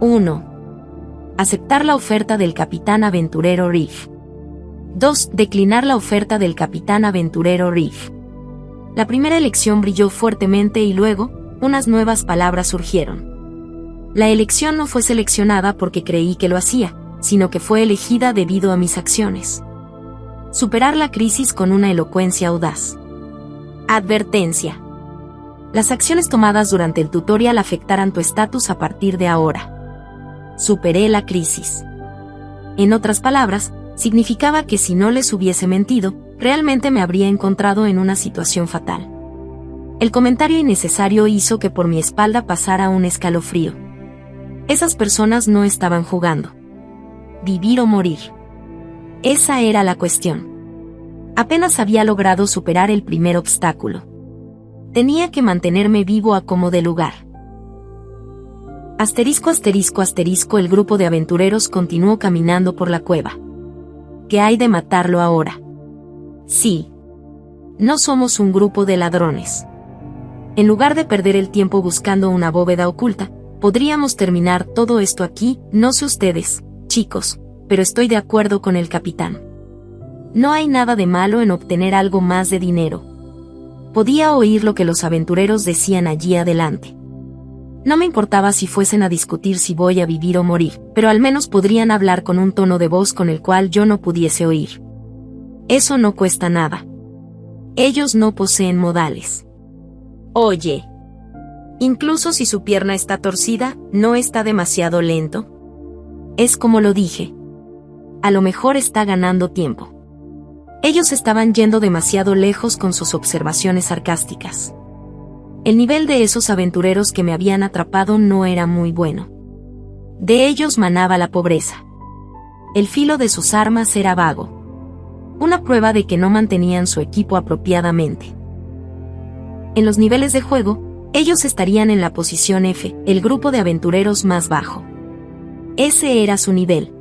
1. Aceptar la oferta del capitán aventurero Reef. 2. Declinar la oferta del capitán aventurero Reef. La primera elección brilló fuertemente y luego, unas nuevas palabras surgieron. La elección no fue seleccionada porque creí que lo hacía, sino que fue elegida debido a mis acciones. Superar la crisis con una elocuencia audaz. Advertencia. Las acciones tomadas durante el tutorial afectarán tu estatus a partir de ahora. Superé la crisis. En otras palabras, significaba que si no les hubiese mentido, realmente me habría encontrado en una situación fatal. El comentario innecesario hizo que por mi espalda pasara un escalofrío. Esas personas no estaban jugando. Vivir o morir. Esa era la cuestión. Apenas había logrado superar el primer obstáculo. Tenía que mantenerme vivo a como de lugar. Asterisco asterisco asterisco. El grupo de aventureros continuó caminando por la cueva. ¿Qué hay de matarlo ahora? Sí. No somos un grupo de ladrones. En lugar de perder el tiempo buscando una bóveda oculta, podríamos terminar todo esto aquí. No sé ustedes, chicos, pero estoy de acuerdo con el capitán. No hay nada de malo en obtener algo más de dinero. Podía oír lo que los aventureros decían allí adelante. No me importaba si fuesen a discutir si voy a vivir o morir, pero al menos podrían hablar con un tono de voz con el cual yo no pudiese oír. Eso no cuesta nada. Ellos no poseen modales. Oye. Incluso si su pierna está torcida, ¿no está demasiado lento? Es como lo dije. A lo mejor está ganando tiempo. Ellos estaban yendo demasiado lejos con sus observaciones sarcásticas. El nivel de esos aventureros que me habían atrapado no era muy bueno. De ellos manaba la pobreza. El filo de sus armas era vago. Una prueba de que no mantenían su equipo apropiadamente. En los niveles de juego, ellos estarían en la posición F, el grupo de aventureros más bajo. Ese era su nivel.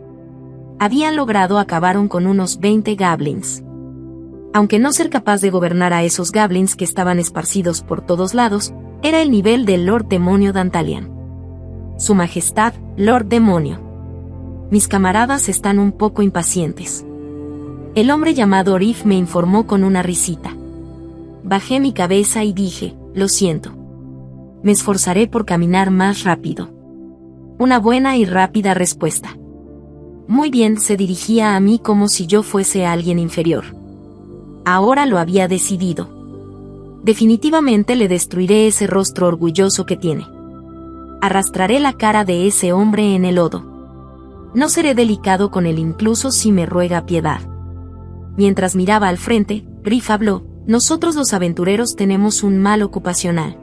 Habían logrado acabar con unos 20 goblins. Aunque no ser capaz de gobernar a esos goblins que estaban esparcidos por todos lados, era el nivel del Lord Demonio Dantalian. Su Majestad, Lord Demonio. Mis camaradas están un poco impacientes. El hombre llamado Reef me informó con una risita. Bajé mi cabeza y dije, lo siento. Me esforzaré por caminar más rápido. Una buena y rápida respuesta. Muy bien, se dirigía a mí como si yo fuese alguien inferior. Ahora lo había decidido. Definitivamente le destruiré ese rostro orgulloso que tiene. Arrastraré la cara de ese hombre en el lodo. No seré delicado con él incluso si me ruega piedad. Mientras miraba al frente, Reef habló, nosotros los aventureros tenemos un mal ocupacional.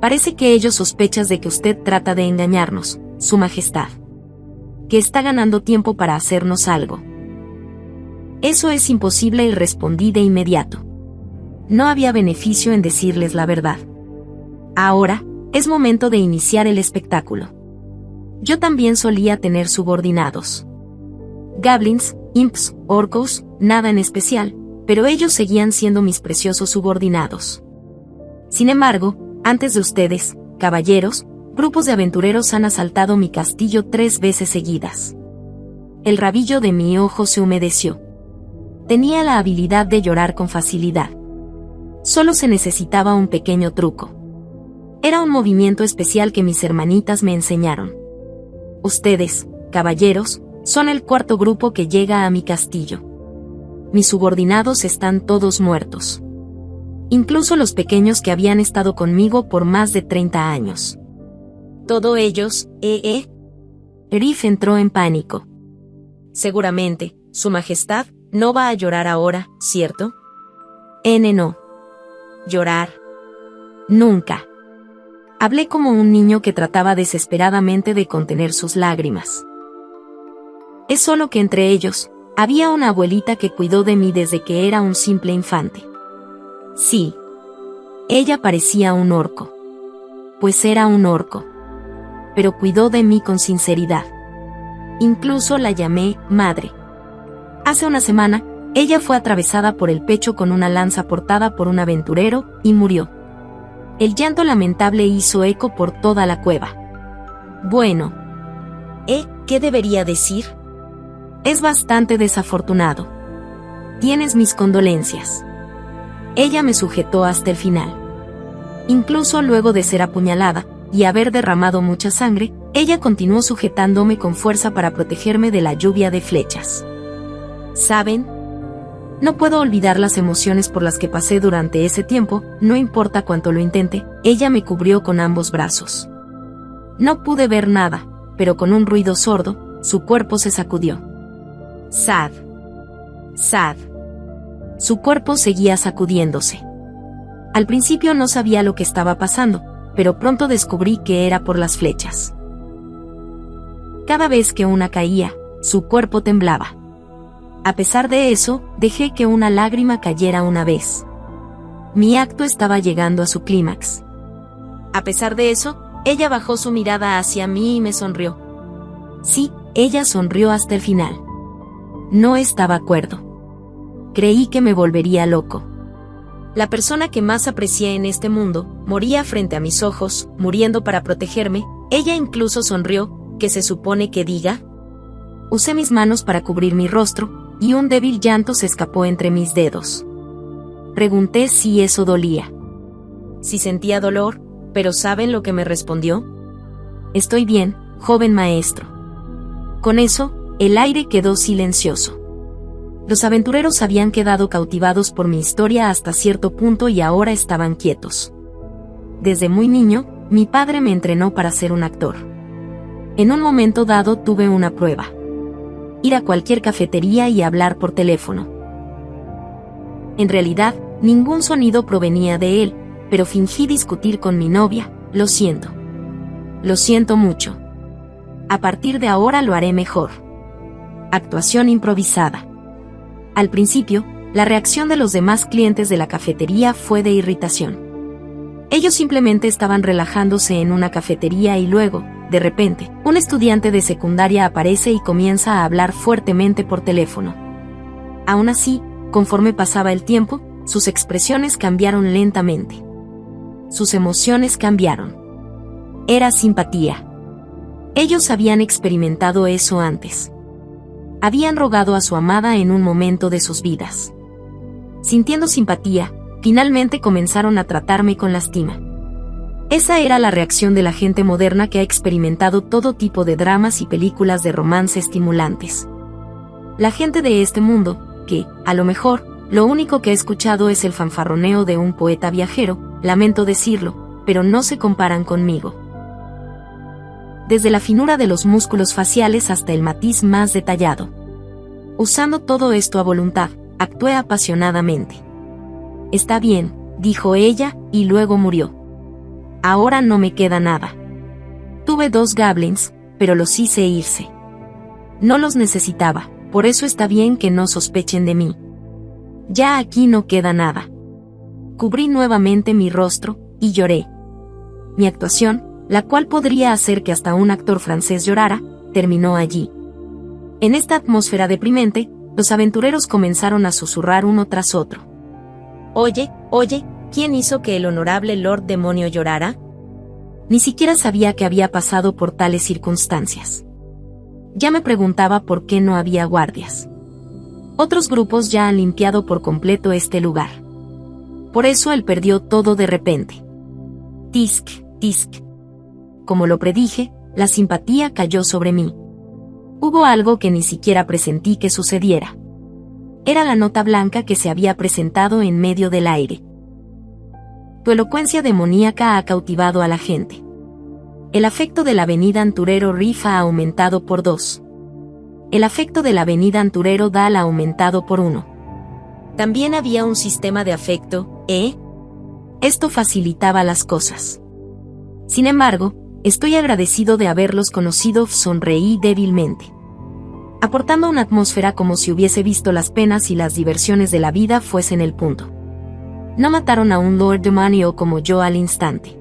Parece que ellos sospechan de que usted trata de engañarnos, Su Majestad. Que está ganando tiempo para hacernos algo. Eso es imposible y respondí de inmediato. No había beneficio en decirles la verdad. Ahora, es momento de iniciar el espectáculo. Yo también solía tener subordinados. Goblins, imps, orcos, nada en especial, pero ellos seguían siendo mis preciosos subordinados. Sin embargo, antes de ustedes, caballeros, grupos de aventureros han asaltado mi castillo 3 veces seguidas. El rabillo de mi ojo se humedeció. Tenía la habilidad de llorar con facilidad. Solo se necesitaba un pequeño truco. Era un movimiento especial que mis hermanitas me enseñaron. Ustedes, caballeros, son el 4.º grupo que llega a mi castillo. Mis subordinados están todos muertos. Incluso los pequeños que habían estado conmigo por más de 30 años. ¿Todo ellos, Reef entró en pánico. Seguramente, Su Majestad, no va a llorar ahora, ¿cierto? No. Llorar. Nunca. Hablé como un niño que trataba desesperadamente de contener sus lágrimas. Es solo que entre ellos, Había una abuelita que cuidó de mí desde que era un simple infante. Sí. Ella parecía un orco. Pues era un orco. Pero cuidó de mí con sinceridad. Incluso la llamé madre. Hace una semana, ella fue atravesada por el pecho con una lanza portada por un aventurero y murió. El llanto lamentable hizo eco por toda la cueva. Bueno. ¿Qué debería decir? Es bastante desafortunado. Tienes mis condolencias. Ella me sujetó hasta el final. Incluso luego de ser apuñalada y haber derramado mucha sangre, ella continuó sujetándome con fuerza para protegerme de la lluvia de flechas. ¿Saben? No puedo olvidar las emociones por las que pasé durante ese tiempo, no importa cuánto lo intente, ella me cubrió con ambos brazos. No pude ver nada, pero con un ruido sordo, su cuerpo se sacudió. Sad. Sad. Su cuerpo seguía sacudiéndose. Al principio no sabía lo que estaba pasando, pero pronto descubrí que era por las flechas. Cada vez que una caía, su cuerpo temblaba. A pesar de eso, dejé que una lágrima cayera una vez. Mi acto estaba llegando a su clímax. A pesar de eso, ella bajó su mirada hacia mí y me sonrió. Sí, ella sonrió hasta el final. No estaba cuerdo. Creí que me volvería loco. La persona que más aprecié en este mundo, moría frente a mis ojos, muriendo para protegerme. Ella incluso sonrió, ¿qué se supone que diga? Usé mis manos para cubrir mi rostro, y un débil llanto se escapó entre mis dedos. Pregunté si eso dolía. Si sentía dolor, pero ¿saben lo que me respondió? Estoy bien, joven maestro. Con eso, el aire quedó silencioso. Los aventureros habían quedado cautivados por mi historia hasta cierto punto y ahora estaban quietos. Desde muy niño, mi padre me entrenó para ser un actor. En un momento dado tuve una prueba. Ir a cualquier cafetería y hablar por teléfono. En realidad, ningún sonido provenía de él, pero fingí discutir con mi novia. Lo siento. Lo siento mucho. A partir de ahora lo haré mejor. Actuación improvisada. Al principio, la reacción de los demás clientes de la cafetería fue de irritación. Ellos simplemente estaban relajándose en una cafetería y luego, de repente, un estudiante de secundaria aparece y comienza a hablar fuertemente por teléfono. Aún así, conforme pasaba el tiempo, sus expresiones cambiaron lentamente. Sus emociones cambiaron. Era simpatía. Ellos habían experimentado eso antes. Habían rogado a su amada en un momento de sus vidas. Sintiendo simpatía, finalmente comenzaron a tratarme con lástima. Esa era la reacción de la gente moderna que ha experimentado todo tipo de dramas y películas de romance estimulantes. La gente de este mundo, que, a lo mejor, lo único que ha escuchado es el fanfarroneo de un poeta viajero, lamento decirlo, pero no se comparan conmigo. Desde la finura de los músculos faciales hasta el matiz más detallado. Usando todo esto a voluntad, actué apasionadamente. Está bien, dijo ella, y luego murió. Ahora no me queda nada. Tuve 2 goblins, pero los hice irse. No los necesitaba, por eso está bien que no sospechen de mí. Ya aquí no queda nada. Cubrí nuevamente mi rostro, y lloré. Mi actuación, la cual podría hacer que hasta un actor francés llorara, terminó allí. En esta atmósfera deprimente, los aventureros comenzaron a susurrar uno tras otro. Oye, ¿quién hizo que el honorable Lord Demonio llorara? Ni siquiera sabía que había pasado por tales circunstancias. Ya me preguntaba por qué no había guardias. Otros grupos ya han limpiado por completo este lugar. Por eso él perdió todo de repente. Tisk, tisk. Como lo predije, la simpatía cayó sobre mí. Hubo algo que ni siquiera presentí que sucediera. Era la nota blanca que se había presentado en medio del aire. Tu elocuencia demoníaca ha cautivado a la gente. El afecto de la avenida Anturero Riff ha aumentado por 2. El afecto de la avenida Anturero Dal ha aumentado por 1. También había un sistema de afecto, ¿eh? Esto facilitaba las cosas. Sin embargo, estoy agradecido de haberlos conocido, sonreí débilmente. aportando una atmósfera como si hubiese visto las penas y las diversiones de la vida fuesen el punto. No mataron a un Lord Demonio como yo al instante.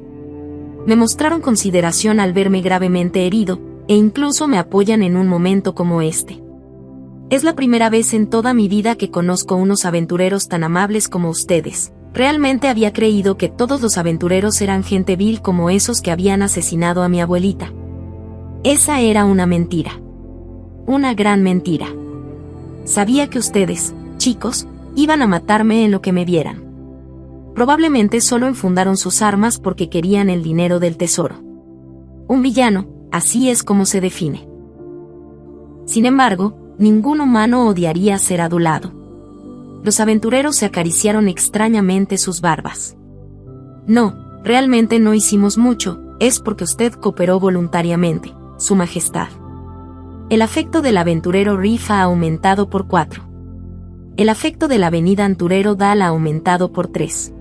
Me mostraron consideración al verme gravemente herido, e incluso me apoyan en un momento como este. Es la primera vez en toda mi vida que conozco unos aventureros tan amables como ustedes. Realmente había creído que todos los aventureros eran gente vil como esos que habían asesinado a mi abuelita. Esa era una mentira. Una gran mentira. Sabía que ustedes, chicos, iban a matarme en lo que me vieran. Probablemente solo enfundaron sus armas porque querían el dinero del tesoro. Un villano, así es como se define. Sin embargo, ningún humano odiaría ser adulado. Los aventureros se acariciaron extrañamente sus barbas. No, realmente no hicimos mucho, es porque usted cooperó voluntariamente, Su Majestad. El afecto del aventurero Riff ha aumentado por 4. El afecto de la avenida Anturero Dal ha aumentado por 3.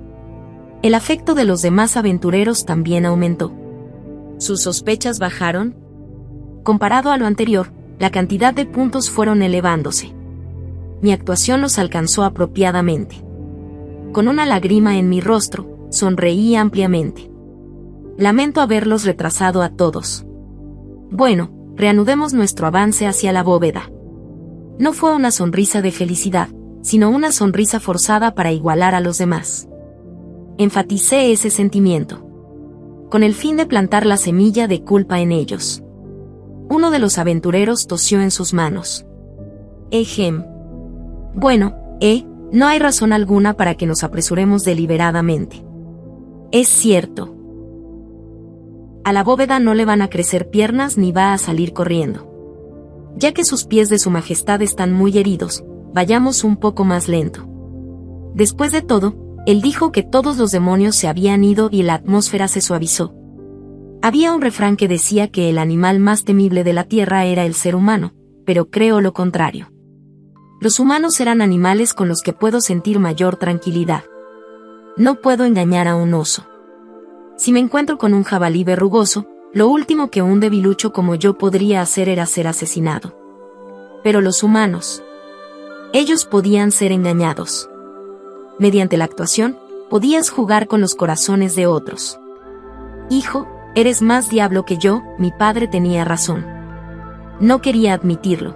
El afecto de los demás aventureros también aumentó. ¿Sus sospechas bajaron? Comparado a lo anterior, la cantidad de puntos fueron elevándose. Mi actuación los alcanzó apropiadamente. Con una lágrima en mi rostro, sonreí ampliamente. Lamento haberlos retrasado a todos. Bueno, reanudemos nuestro avance hacia la bóveda. No fue una sonrisa de felicidad, sino una sonrisa forzada para igualar a los demás. Enfaticé ese sentimiento, con el fin de plantar la semilla de culpa en ellos. Uno de los aventureros tosió en sus manos. Ejem. Bueno, no hay razón alguna para que nos apresuremos deliberadamente. Es cierto. A la bóveda no le van a crecer piernas ni va a salir corriendo. Ya que sus pies de Su Majestad están muy heridos, vayamos un poco más lento. Después de todo, él dijo que todos los demonios se habían ido y la atmósfera se suavizó. Había un refrán que decía que el animal más temible de la tierra era el ser humano, pero creo lo contrario. Los humanos eran animales con los que puedo sentir mayor tranquilidad. No puedo engañar a un oso. Si me encuentro con un jabalí verrugoso, lo último que un debilucho como yo podría hacer era ser asesinado. Pero los humanos, ellos podían ser engañados. Mediante la actuación, podías jugar con los corazones de otros. Hijo, eres más diablo que yo, mi padre tenía razón. No quería admitirlo.